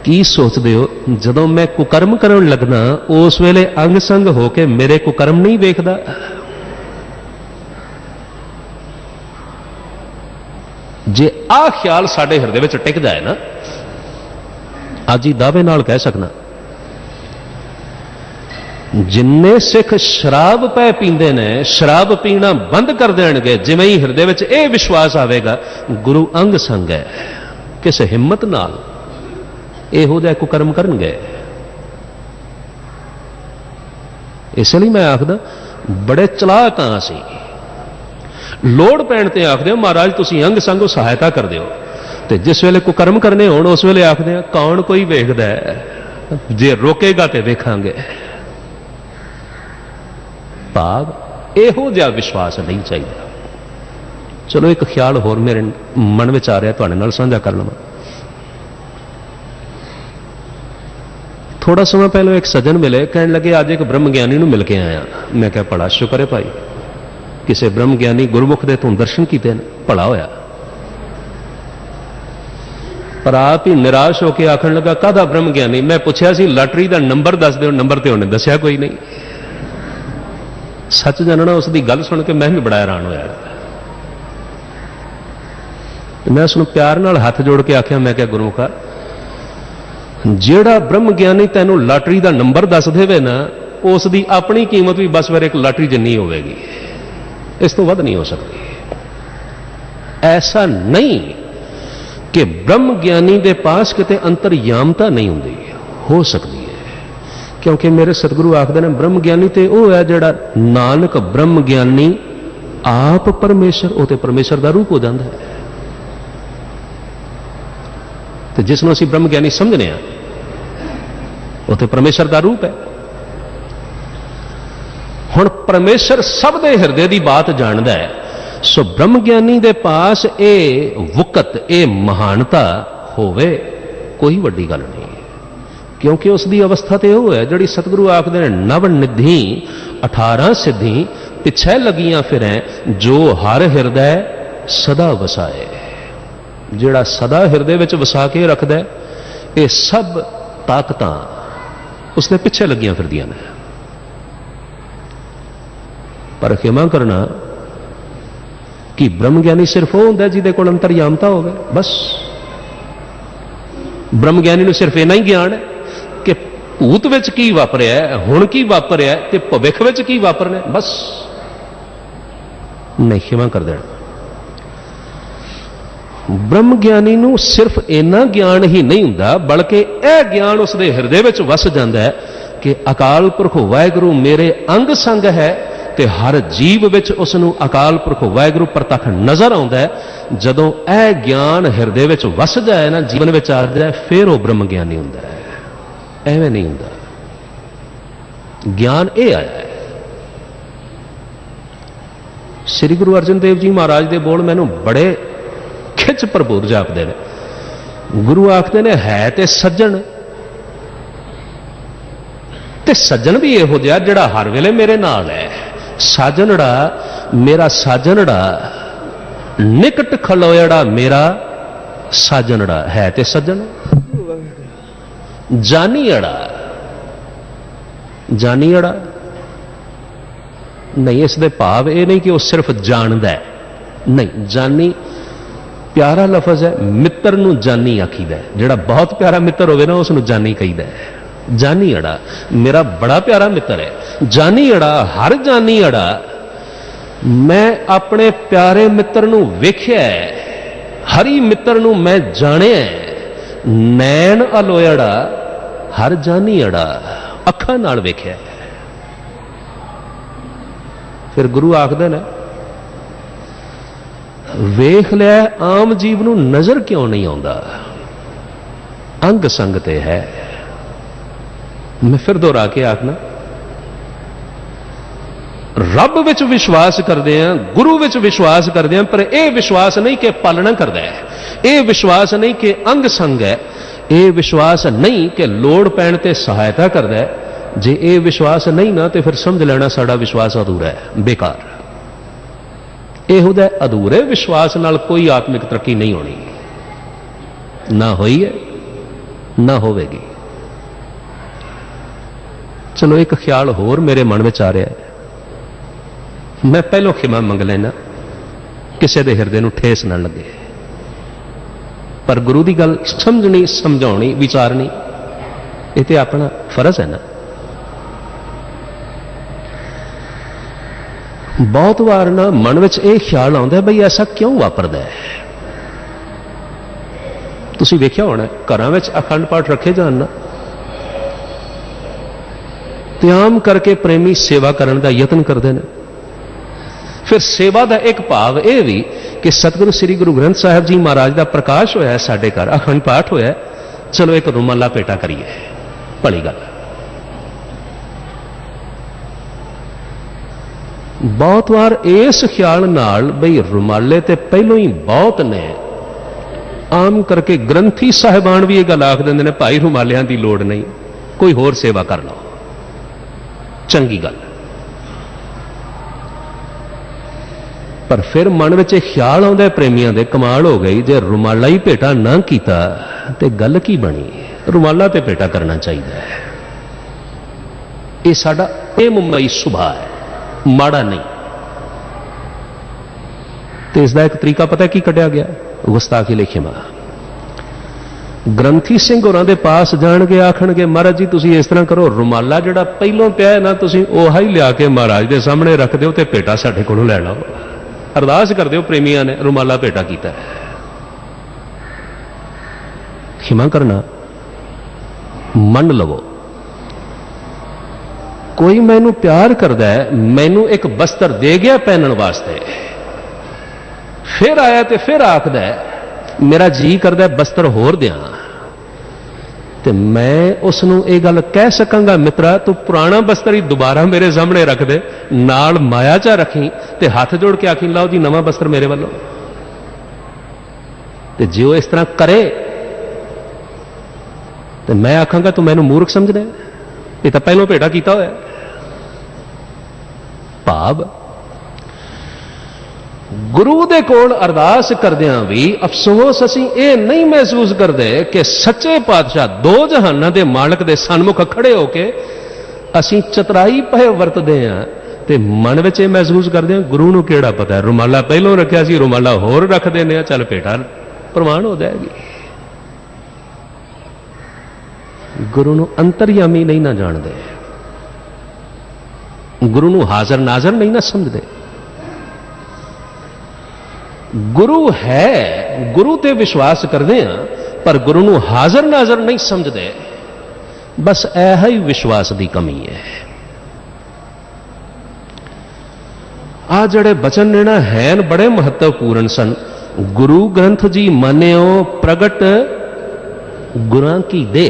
ਕੀ ਸੋਚਦੇ ਹੋ ਜਦੋਂ ਮੈਂ ਕੁਕਰਮ ਕਰਨ ਲੱਗਣਾ ਉਸ ਵੇਲੇ ਅੰਗ ਸੰਗ ਹੋ ਕੇ ਮੇਰੇ ਕੁਕਰਮ ਨਹੀਂ ਵੇਖਦਾ? ਜੇ ਆਹ ਖਿਆਲ ਸਾਡੇ ਹਿਰਦੇ ਵਿੱਚ ਟਿਕਦਾ ਹੈ ਨਾ, ਅੱਜ ਹੀ ਦਾਅਵੇ ਨਾਲ ਕਹਿ ਸਕਣਾ, ਜਿੰਨੇ ਸਿੱਖ ਸ਼ਰਾਬ ਪੈ ਪੀਂਦੇ ਨੇ ਸ਼ਰਾਬ ਪੀਣਾ ਬੰਦ ਕਰ ਦੇਣਗੇ ਜਿਵੇਂ ਹੀ ਹਿਰਦੇ ਵਿੱਚ ਇਹ ਵਿਸ਼ਵਾਸ ਆਵੇਗਾ ਗੁਰੂ ਅੰਗ ਸੰਗ ਹੈ, ਕਿਸ ਹਿੰਮਤ ਨਾਲ ਇਹੋ ਜਿਹਾ ਕੁਕਰਮ ਕਰਨਗੇ। ਇਸ ਲਈ ਮੈਂ ਆਖਦਾ ਬੜੇ ਚਲਾਕ ਹਾਂ ਅਸੀਂ, ਲੋੜ ਪੈਣ ਤੇ ਆਖਦੇ ਹੋ ਮਹਾਰਾਜ ਤੁਸੀਂ ਅੰਗ ਸੰਗ ਸਹਾਇਤਾ ਕਰ ਦਿਓ, ਤੇ ਜਿਸ ਵੇਲੇ ਕੁਕਰਮ ਕਰਨੇ ਹੋਣ ਉਸ ਵੇਲੇ ਆਖਦੇ ਆ ਕੌਣ ਕੋਈ ਵੇਖਦਾ ਹੈ, ਜੇ ਰੋਕੇਗਾ ਤੇ ਵੇਖਾਂਗੇ। ਭਾਵ ਇਹੋ ਜਿਹਾ ਵਿਸ਼ਵਾਸ ਨਹੀਂ ਚਾਹੀਦਾ। ਚਲੋ ਇੱਕ ਖਿਆਲ ਹੋਰ ਮੇਰੇ ਮਨ ਵਿੱਚ ਆ ਰਿਹਾ ਤੁਹਾਡੇ ਨਾਲ ਸਾਂਝਾ ਕਰ ਲਵਾਂ। ਥੋੜਾ ਸਮਾਂ ਪਹਿਲਾਂ ਇੱਕ ਸੱਜਣ ਮਿਲੇ, ਕਹਿਣ ਲੱਗੇ ਅੱਜ ਇੱਕ ਬ੍ਰਹਮ ਗਿਆਨੀ ਨੂੰ ਮਿਲ ਕੇ ਆਇਆ। ਮੈਂ ਕਿਹਾ ਬੜਾ ਸ਼ੁਕਰ ਹੈ ਭਾਈ, ਕਿਸੇ ਬ੍ਰਹਮ ਗਿਆਨੀ ਗੁਰਮੁਖ ਦੇ ਤੂੰ ਦਰਸ਼ਨ ਕੀਤੇ ਨੇ, ਭਲਾ ਹੋਇਆ। ਪਰ ਆਪ ਹੀ ਨਿਰਾਸ਼ ਹੋ ਕੇ ਆਖਣ ਲੱਗਾ ਕਾਹਦਾ ਬ੍ਰਹਮ ਗਿਆਨੀ? ਮੈਂ ਪੁੱਛਿਆ ਸੀ ਲਾਟਰੀ ਦਾ ਨੰਬਰ ਦੱਸ ਦਿਓ, ਨੰਬਰ ਤੇ ਉਹਨੇ ਦੱਸਿਆ ਕੋਈ ਨਹੀਂ। ਸੱਚ ਜਾਣਨਾ ਉਸ ਦੀ ਗੱਲ ਸੁਣ ਕੇ ਮੈਂ ਵੀ ਬੜਾ ਹੈਰਾਨ ਹੋਇਆ। ਮੈਂ ਉਸ ਨੂੰ ਪਿਆਰ ਨਾਲ ਹੱਥ ਜੋੜ ਕੇ ਆਖਿਆ, ਮੈਂ ਕਿਹਾ ਗੁਰਮੁਖਾ, ਜਿਹੜਾ ਬ੍ਰਹਮ ਗਿਆਨੀ ਤੈਨੂੰ ਲਾਟਰੀ ਦਾ ਨੰਬਰ ਦੱਸ ਦੇਵੇ ਨਾ ਉਸ ਦੀ ਆਪਣੀ ਕੀਮਤ ਵੀ ਬਸ ਫਿਰ ਇੱਕ ਲਾਟਰੀ ਜਿੰਨੀ ਹੋਵੇਗੀ, ਇਸ ਤੋਂ ਵੱਧ ਨਹੀਂ ਹੋ ਸਕਦੀ। ਐਸਾ ਨਹੀਂ ਕਿ ਬ੍ਰਹਮ ਗਿਆਨੀ ਦੇ ਪਾਸ ਕਿਤੇ ਅੰਤਰਯਾਮਤਾ ਨਹੀਂ ਹੁੰਦੀ, ਹੋ ਸਕਦੀ ਹੈ, ਕਿਉਂਕਿ ਮੇਰੇ ਸਤਿਗੁਰੂ ਆਖਦੇ ਨੇ ਬ੍ਰਹਮ ਗਿਆਨੀ ਤੇ ਉਹ ਹੈ ਜਿਹੜਾ ਨਾਨਕ ਬ੍ਰਹਮ ਗਿਆਨੀ ਆਪ ਪਰਮੇਸ਼ਰ, ਉਹ ਤੇ ਪਰਮੇਸ਼ਰ ਦਾ ਰੂਪ ਹੋ ਜਾਂਦਾ ਹੈ। ਤੇ ਜਿਸ ਨੂੰ ਅਸੀਂ ਬ੍ਰਹਮ ਗਿਆਨੀ ਸਮਝਦੇ ਹਾਂ ਉਹ ਤੇ ਪਰਮੇਸ਼ਰ ਦਾ ਰੂਪ ਹੈ। ਹੁਣ ਪਰਮੇਸ਼ਰ ਸਭ ਦੇ ਹਿਰਦੇ ਦੀ ਬਾਤ ਜਾਣਦਾ ਹੈ, ਸੋ ਬ੍ਰਹਮ ਗਿਆਨੀ ਦੇ ਪਾਸ ਇਹ ਵਕਤ, ਇਹ ਮਹਾਨਤਾ ਹੋਵੇ ਕੋਈ ਵੱਡੀ ਗੱਲ ਨਹੀਂ, ਕਿਉਂਕਿ ਉਸ ਦੀ ਅਵਸਥਾ ਤੇ ਉਹ ਹੈ ਜਿਹੜੀ ਸਤਿਗੁਰੂ ਆਖਦੇ ਨੇ ਨਵ ਨਿਧੀ 18 ਸਿੱਧੀ ਪਿੱਛੇ ਲੱਗੀਆਂ ਫਿਰੈ ਜੋ ਹਰ ਹਿਰਦੈ ਸਦਾ ਵਸਾਏ। ਜਿਹੜਾ ਸਦਾ ਹਿਰਦੇ ਵਿੱਚ ਵਸਾ ਕੇ ਰੱਖਦਾ ਇਹ ਸਭ ਤਾਕਤਾਂ ਉਸ ਦੇ ਪਿੱਛੇ ਲੱਗੀਆਂ ਫਿਰਦੀਆਂ ਨੇ। ਪਰ ਖਿਮਾ ਕਰਨਾ ਕਿ ਬ੍ਰਹਮ ਗਿਆਨੀ ਸਿਰਫ ਉਹ ਹੁੰਦਾ ਜਿਹਦੇ ਕੋਲ ਅੰਤਰਯਾਮਤਾ ਹੋਵੇ, ਬਸ। ਬ੍ਰਹਮ ਗਿਆਨੀ ਨੂੰ ਸਿਰਫ ਇੰਨਾ ਹੀ ਗਿਆਨ ਹੈ ਕਿ ਭੂਤ ਵਿੱਚ ਕੀ ਵਾਪਰਿਆ, ਹੁਣ ਕੀ ਵਾਪਰਿਆ ਤੇ ਭਵਿੱਖ ਵਿੱਚ ਕੀ ਵਾਪਰਨਾ, ਬਸ। ਨਹੀਂ, ਖਿਮਾ ਕਰ ਦੇਣਾ। ਬ੍ਰਹਮ ਗਿਆਨੀ ਨੂੰ ਸਿਰਫ ਇੰਨਾ ਗਿਆਨ ਹੀ ਨਹੀਂ ਹੁੰਦਾ, ਬਲਕਿ ਇਹ ਗਿਆਨ ਉਸ ਦੇ ਹਿਰਦੇ ਵਿੱਚ ਵਸ ਜਾਂਦਾ ਹੈ ਕਿ ਅਕਾਲ ਪੁਰਖ ਵਾਹਿਗੁਰੂ ਮੇਰੇ ਅੰਗ ਸੰਗ ਹੈ, ਤੇ ਹਰ ਜੀਵ ਵਿੱਚ ਉਸ ਨੂੰ ਅਕਾਲ ਪੁਰਖ ਵਾਹਿਗੁਰੂ ਪ੍ਰਤੱਖ ਨਜ਼ਰ ਆਉਂਦਾ ਹੈ। ਜਦੋਂ ਇਹ ਗਿਆਨ ਹਿਰਦੇ ਵਿੱਚ ਵਸ ਜਾਏ ਨਾ, ਜੀਵਨ ਵਿੱਚ ਆ ਜਾਏ, ਫਿਰ ਉਹ ਬ੍ਰਹਮ ਗਿਆਨੀ ਹੁੰਦਾ ਹੈ। ਐਵੇਂ ਨਹੀਂ ਹੁੰਦਾ। ਗਿਆਨ ਇਹ ਆਇਆ ਹੈ। ਸ੍ਰੀ ਗੁਰੂ ਅਰਜਨ ਦੇਵ ਜੀ ਮਹਾਰਾਜ ਦੇ ਬੋਲ ਮੈਨੂੰ ਬੜੇ ਖਿੱਚ ਭਰਪੂਰ ਜਾਪਦੇ ਨੇ। ਗੁਰੂ ਆਖਦੇ ਨੇ ਹੈ ਤੇ ਸੱਜਣ, ਤੇ ਸੱਜਣ ਵੀ ਇਹੋ ਜਿਹਾ ਜਿਹੜਾ ਹਰ ਵੇਲੇ ਮੇਰੇ ਨਾਲ ਹੈ। ਸਾਜਣੜਾ ਮੇਰਾ ਸਾਜਣੜਾ, ਨਿਕਟ ਖਲੋਇੜਾ ਮੇਰਾ ਸਾਜਣੜਾ, ਹੈ ਤੇ ਸੱਜਣ। ਜਾਨੀੜਾ, ਜਾਨੀੜਾ ਨਹੀਂ, ਇਸ ਦੇ ਭਾਵ ਇਹ ਨਹੀਂ ਕਿ ਉਹ ਸਿਰਫ ਜਾਣਦਾ ਹੈ, ਨਹੀਂ। ਜਾਨੀ ਪਿਆਰਾ ਲਫ਼ਜ਼ ਹੈ, ਮਿੱਤਰ ਨੂੰ ਜਾਨੀ ਆਖੀਦਾ। ਜਿਹੜਾ ਬਹੁਤ ਪਿਆਰਾ ਮਿੱਤਰ ਹੋਵੇ ਨਾ ਉਸ ਨੂੰ ਜਾਨੀ ਕਹੀਦਾ ਹੈ। ਜਾਨੀ ਅੜਾ ਮੇਰਾ ਬੜਾ ਪਿਆਰਾ ਮਿੱਤਰ ਹੈ। ਜਾਨੀ ਅੜਾ, ਹਰ ਜਾਨੀ ਅੜਾ, ਮੈਂ ਆਪਣੇ ਪਿਆਰੇ ਮਿੱਤਰ ਨੂੰ ਵੇਖਿਆ, ਹਰੀ ਮਿੱਤਰ ਨੂੰ ਮੈਂ ਜਾਣਿਆ। ਨੈਣ ਅਲੋਇੜਾ, ਹਰ ਜਾਨੀ ਅੜਾ, ਅੱਖਾਂ ਨਾਲ ਵੇਖਿਆ। ਫਿਰ ਗੁਰੂ ਆਖਦੇ ਨੇ ਵੇਖ ਲਿਆ, ਆਮ ਜੀਵ ਨੂੰ ਨਜ਼ਰ ਕਿਉਂ ਨਹੀਂ ਆਉਂਦਾ? ਅੰਗ ਸੰਗ ਤੇ ਹੈ। ਮੈਂ ਫਿਰ ਦੁਹਰਾ ਕੇ ਆਖਣਾ, ਰੱਬ ਵਿੱਚ ਵਿਸ਼ਵਾਸ ਕਰਦੇ ਹਾਂ, ਗੁਰੂ ਵਿੱਚ ਵਿਸ਼ਵਾਸ ਕਰਦੇ ਹਾਂ, ਪਰ ਇਹ ਵਿਸ਼ਵਾਸ ਨਹੀਂ ਕਿ ਪਾਲਣਾ ਕਰਦਾ ਹੈ, ਇਹ ਵਿਸ਼ਵਾਸ ਨਹੀਂ ਕਿ ਅੰਗ ਸੰਗ ਹੈ, ਇਹ ਵਿਸ਼ਵਾਸ ਨਹੀਂ ਕਿ ਲੋੜ ਪੈਣ ਤੇ ਸਹਾਇਤਾ ਕਰਦਾ ਹੈ। ਜੇ ਇਹ ਵਿਸ਼ਵਾਸ ਨਹੀਂ ਨਾ ਤੇ ਫਿਰ ਸਮਝ ਲੈਣਾ ਸਾਡਾ ਵਿਸ਼ਵਾਸ ਅਧੂਰਾ ਹੈ, ਬੇਕਾਰ। ਇਹੋ ਜਿਹੇ ਅਧੂਰੇ ਵਿਸ਼ਵਾਸ ਨਾਲ ਕੋਈ ਆਤਮਿਕ ਤਰੱਕੀ ਨਹੀਂ ਹੋਣੀ, ਨਾ ਹੋਈ ਹੈ ना होवेगी। चलो एक ख्याल होर मेरे मन में आ रहा है, मैं पहलों खिमा मंग लेना किसी के हिरदे नूं ठेस ना लगे, पर गुरु की गल समझनी समझाउणी विचारनी ये तो अपना फर्ज है ना। बहुत बार ना मन में यह ख्याल आता है बई ऐसा क्यों वापरदा है। तुसीं वेख्या होना घरां विच अखंड पाठ रखे जान ना ते आम करके प्रेमी सेवा करने का यत्न करते हैं। फिर सेवा का एक भाव यह भी कि सतगुरु श्री गुरु ग्रंथ साहिब जी महाराज का प्रकाश होया साडे घर, अखंड पाठ होया, चलो एक रुमाला पेटा करिए, भली गल। बहुत बार इस ख्याल नाल बई रुमाले ते पहलों ही बहुत ने, आम करके ग्रंथी साहिबान भी यह गल आख देंदे ने भाई रुमालियां की लोड़ नहीं, कोई होर सेवा कर लो, चंगी गल। पर फिर मन में ख्याल आता प्रेमियों के कमाल हो गई, जे रुमाला ही भेटा ना किया तो गल की बनी। रुमाला तो भेटा करना चाहिए, यह साडा प्रेममयी सुभाव है, माड़ा नहीं। तो इसका एक तरीका पता की कढ़िया गया, गुस्ताखी लिखे मां ग्रंथी सिंह होरां दे पास जाणगे, आखणगे महाराज जी तुसीं इस तरह करो, रुमाला जिहड़ा पहलों पिया है ना तुसीं ओहा ही लिया के महाराज दे सामने रख दिओ ते भेटा साडे कोलों लै लओ। अरदास कर दिओ प्रेमियां ने रुमाला भेटा कीता है। खिमा करना, मन लवो। कोई मैनू प्यार करदा है, मैनू एक बस्तर दे गया पहनण वास्ते, फिर आया तो फिर आखदा है मेरा जी करदा बस्तर होर दियां, ते मैं उसनूं ये गल कह सकांगा मित्रा तू पुराना बस्तर ही दोबारा मेरे सामने रख दे, नाल माया चा रखी ते हाथ जोड़ के आखी लाओ जी नवा बस्तर मेरे वालों। ते जे वो इस तरह करे तो मैं आखांगा तू मैनू मूर्ख समझदा, ये तो पहलों भेटा कीता होया। भाव गुरु दे कोल अरदास करदियां भी अफसोस असीं ये नहीं महसूस करते कि सच्चे पातशाह दो जहानां दे मालक दे सन्मुख खड़े होके असीं चतराई पए वरतदे हां, ते मन विच ये महसूस करदे हां गुरु नूं किहड़ा पता है, रुमाला पहलों रखिया सी रुमाला होर रख देने, चल भेटा प्रमाण हो जाएगी। गुरु नूं अंतर्यामी नहीं ना जाणदे, गुरु नूं हाजर नाजर नहीं ना समझदे। गुरु है, गुरु ते विश्वास करते हैं पर गुरु नूं हाजर नाजर नहीं समझते, बस यह ही विश्वास की कमी है। आ जड़े बचन ने ना हैं बड़े महत्वपूर्ण सन। गुरु ग्रंथ जी मान्यो प्रगट गुरां की दे,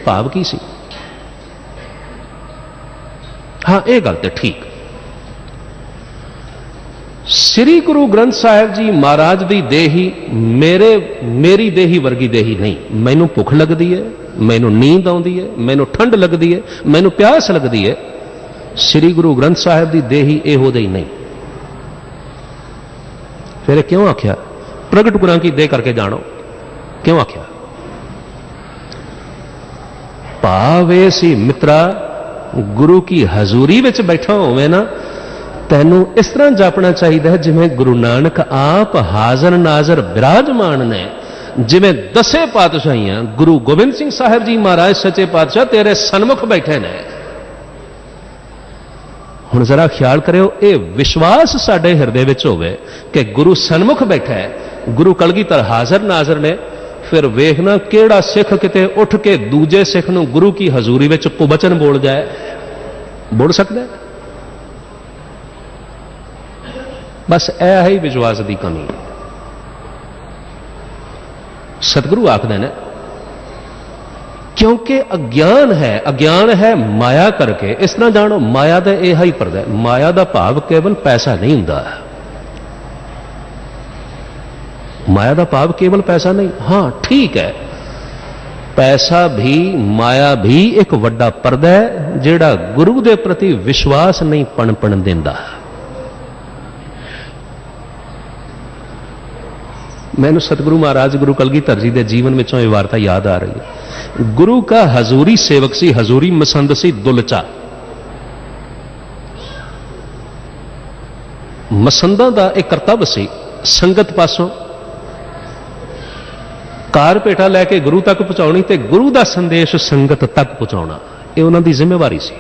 भाव की सी। हाँ यह गल तो ठीक, श्री गुरु ग्रंथ साहिब जी महाराज की देही मेरी देही वर्गी देही नहीं। मैनू भुख लगती है, मैनू नींद आती है, मैनू ठंड लगती है, मैनू प्यास लगती है, श्री गुरु ग्रंथ साहिब की देही इहो दे नहीं। फिर क्यों आख्या प्रगट गुरां की दे करके जानो, क्यों आख्या? भावे सी मित्रा गुरु की हजूरी विच बैठा होवे ना, तैनू इस तरह जापना चाहिए जिमें गुरु नानक आप हाजर नाजर विराजमान ने, जिमें दसे पातशाहियां गुरु गोबिंद सिंह साहिब जी महाराज सच्चे पातशाह तेरे सन्मुख बैठे ने। हुण जरा ख्याल करियो, ये विश्वास साडे हिरदे विच होवे कि गुरु सन्मुख बैठा है, गुरु कलगीधर हाजर नाजर ने। फिर वेखना केड़ा सिख किते उठ के दूजे सिख नूं गुरु की हजूरी विच कुबचन बोल जाए, बोल सकदा है? बस यह ही विश्वास की कमी है। सतगुरु आखदे ने क्योंकि अज्ञान है माया करके। इस तरह जानो माया का यह ही पर्दा है, माया का भाव केवल पैसा नहीं हुंदा, माया का भाव केवल पैसा नहीं। हाँ ठीक है, पैसा भी माया भी एक वड्डा पर्दा है जिहड़ा गुरु के प्रति विश्वास नहीं पनपन दिंदा। मैनू सतगुरु महाराज गुरु कलगीधर जी के जीवन में ये वार्ता याद आ रही है। गुरु का हजूरी सेवक सी, हजूरी मसंद सी दुलचा। मसंदा का एक करतब सी संगत पासों कार भेटा लैके गुरु तक पहुंचानी ते गुरु का संदेश संगत तक पहुंचाना, यह उन्हों की जिम्मेवारी सी।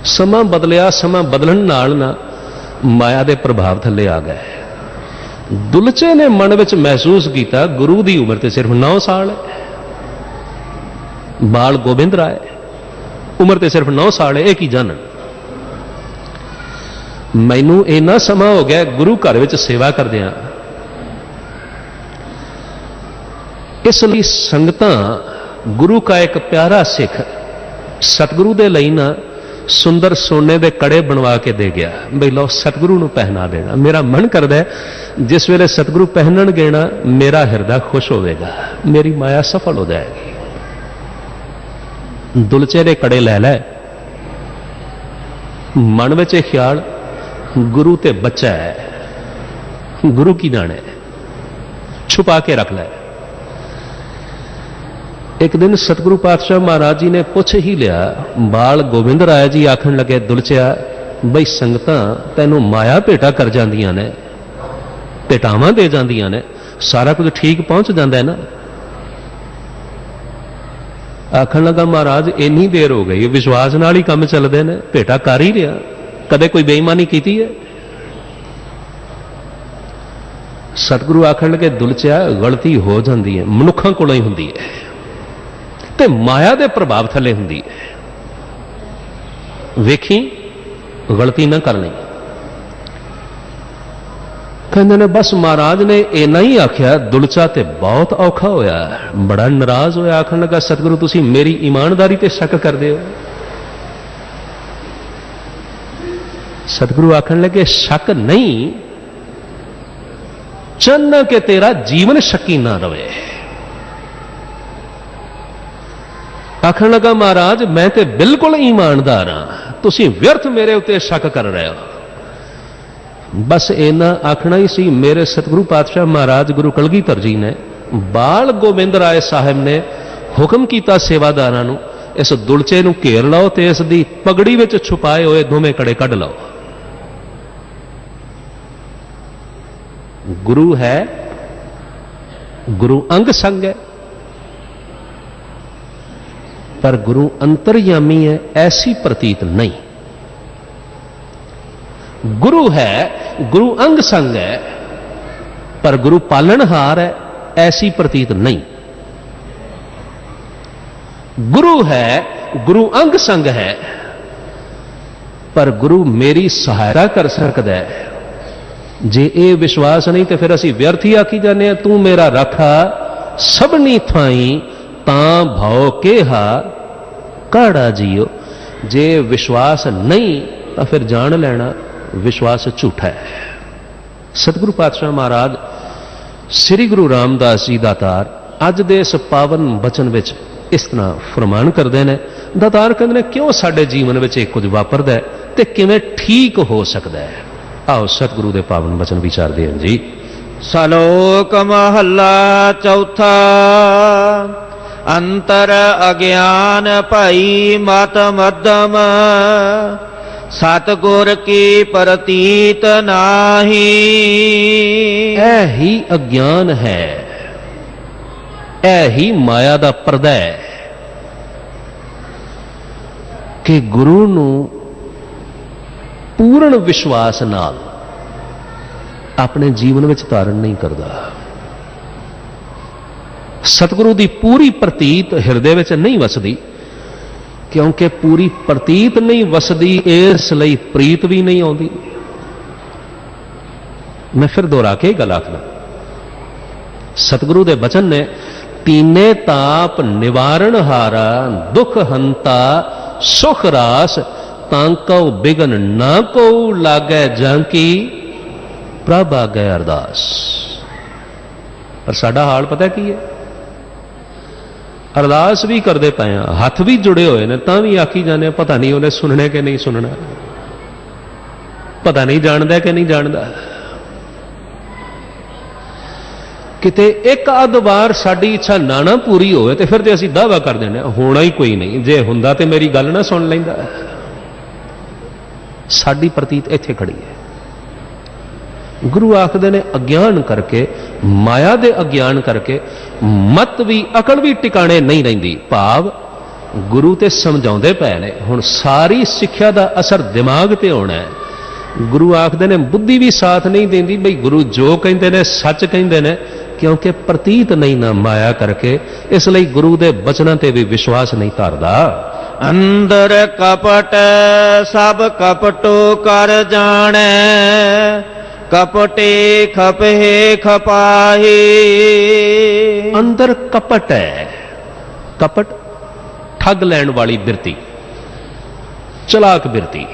समा बदलिया, समा बदलन नाल ना माया के प्रभाव थले आ गए। दुलचे ने मन विच महसूस किया गुरु की उम्र तो सिर्फ 9 साल है। बाल गोबिंद राय उम्र तो सिर्फ 9 साल है, यह की जानन। मैनू इन्ना समा हो गया गुरु घर विच सेवा करदियां, इसलिए संगतां गुरु का एक प्यारा सिख सतगुरु दे लई ना सुंदर सोने दे कड़े बनवा के दे गया, बई लो सतगुरु नूं पहना देना। मेरा मन करदा है जिस वेले सतगुरु पहनणगे ना मेरा हिरदा खुश होवेगा, मेरी माया सफल हो जाएगी। दुलचे दे कड़े लै लै, मन विच ख्याल गुरु ते बच्चा है, गुरु की जाने, छुपा के रख लै। एक दिन सतगुरु पातशाह महाराज जी ने पुछ ही लिया, बाल गोबिंद राय जी आखन लगे दुलचिया बई संगतां तैनूं माया भेटा कर जांदियां ने, भेटावां दे जांदियां ने, सारा कुछ ठीक पहुंच जांदा है ना। आखन लगा महाराज इन्नी देर हो गई विश्वास नाल ही काम चलदे ने, भेटा कर ही लिया, कदे कोई बेईमानी कीती है? सतगुरु आखन लगे दुलचिया गलती हो जाती है, मनुखां कोलों ही हुंदी है ते माया दे प्रभाव थले हुंदी है, वेखी गलती ना करनी। कहंदे ने बस महाराज ने इन्ना ही आख्या, दुलचा ते बहुत औखा होया, बड़ा नाराज होया। आखन लगा सतगुरु तुसीं मेरी ईमानदारी ते शक करदे हो? सतगुरु आखन लगे शक नहीं, चाहना कि तेरा जीवन शक्की ना रहे। आखन लगा महाराज मैं तो बिल्कुल ईमानदार हाँ, तुसीं व्यर्थ मेरे उत्ते शक कर रहे हो। बस इन्ना आखना ही सी, मेरे सतगुरु पातशाह महाराज गुरु कलगीधर जी ने बाल गोबिंद राय साहब ने हुक्म किया सेवादारां नूं इस दुलचे नूं घेर लो ते इस दी पगड़ी विच छुपाए हुए दोवें कड़े कढ लो। गुरु है, गुरु अंग संग है, पर गुरु अंतर्यामी है ऐसी प्रतीत नहीं। गुरु है, गुरु अंग संग है, पर गुरु पालनहार है ऐसी प्रतीत नहीं। गुरु है, गुरु अंग संग है, पर गुरु मेरी सहायता कर सकता है। जे ये विश्वास नहीं तो फिर असी व्यर्थ ही आखी जाने तू मेरा राखा सबनी थाई तां भाव के हा काड़ा जियो। जे विश्वास नहीं तो फिर जान लेना विश्वास झूठा है। सतगुरु पातशाह महाराज श्री गुरु रामदास जी दातार अज दे इस पावन बचन विच इस तरह फरमान करते हैं। दातार कहते हैं क्यों साडे जीवन में कुछ वापरदा है ते किवें ठीक हो सकता है। आओ सतगुरु दे पावन बचन विचारदे हैं जी। सलोक महला चौथा। अंतर अज्ञान भई मत मध्यम सतगुर की प्रतीत नाही। ऐ ही अज्ञान है, ऐ ही माया दा पर्दा है कि गुरु नूं पूर्ण विश्वास नाल अपने जीवन में धारण नहीं करता। सतगुरु की पूरी प्रतीत हिरदे में नहीं वसदी, क्योंकि पूरी प्रतीत नहीं वसदी इसलिए प्रीत भी नहीं आती। मैं फिर दोहरा के गल आखना, सतगुरु के बचन ने तीने ताप निवारण हारा दुख हंता सुख रास तांकौ बिगन ना को लागै जांकी प्रभ आगै अरदास। पर साडा हाल पता की है, अरदास भी करते पे हैं, हाथ भी जुड़े हुए ने, तां भी आखी जाने पता नहीं उन्हें सुनने के नहीं सुनना, पता नहीं जानता कि नहीं जानता। ਕਿਤੇ ਇੱਕ ਅੱਧ ਵਾਰ ਸਾਡੀ ਇੱਛਾ ਨਾ ਪੂਰੀ ਹੋਵੇ ਤੇ ਫਿਰ ਤੇ ਅਸੀਂ ਦਾਅਵਾ ਕਰ ਦਿੰਦੇ ਹਾਂ ਹੋਣਾ ਹੀ ਕੋਈ ਨਹੀਂ, ਜੇ ਹੁੰਦਾ ਤੇ ਮੇਰੀ ਗੱਲ ਨਾ ਸੁਣ ਲੈਂਦਾ। ਸਾਡੀ ਪ੍ਰਤੀਤ ਇੱਥੇ ਖੜੀ ਹੈ। ਗੁਰੂ ਆਖਦੇ ਨੇ ਅਗਿਆਨ ਕਰਕੇ, ਮਾਇਆ ਦੇ ਅਗਿਆਨ ਕਰਕੇ ਮਤ ਵੀ ਅਕਲ ਵੀ ਟਿਕਾਣੇ ਨਹੀਂ ਰਹਿੰਦੀ। ਭਾਵ ਗੁਰੂ ਤੇ ਸਮਝਾਉਂਦੇ ਪਏ ਨੇ, ਹੁਣ ਸਾਰੀ ਸਿੱਖਿਆ ਦਾ ਅਸਰ ਦਿਮਾਗ ਤੇ ਹੋਣਾ ਹੈ। ਗੁਰੂ ਆਖਦੇ ਨੇ ਬੁੱਧੀ ਵੀ ਸਾਥ ਨਹੀਂ ਦਿੰਦੀ, ਬਈ ਗੁਰੂ ਜੋ ਕਹਿੰਦੇ ਨੇ ਸੱਚ ਕਹਿੰਦੇ ਨੇ, ਕਿਉਂਕਿ ਪ੍ਰਤੀਤ ਨਹੀਂ ਨਾ ਮਾਇਆ ਕਰਕੇ। ਇਸ ਲਈ ਗੁਰੂ ਦੇ ਬਚਨਾਂ ਤੇ ਵੀ ਵਿਸ਼ਵਾਸ ਨਹੀਂ ਧਰਦਾ। ਅੰਦਰ ਕਪਟ ਸਭ ਕਪਟੋ ਕਰ ਜਾਣੈ, ਕਪਟੇ ਖਪੇ ਖਪਾਹੀ। ਅੰਦਰ ਕਪਟ ਹੈ। ਕਪਟ ਠੱਗ ਲੈਣ ਵਾਲੀ ਬਿਰਤੀ, ਚਲਾਕ ਬਿਰਤੀ।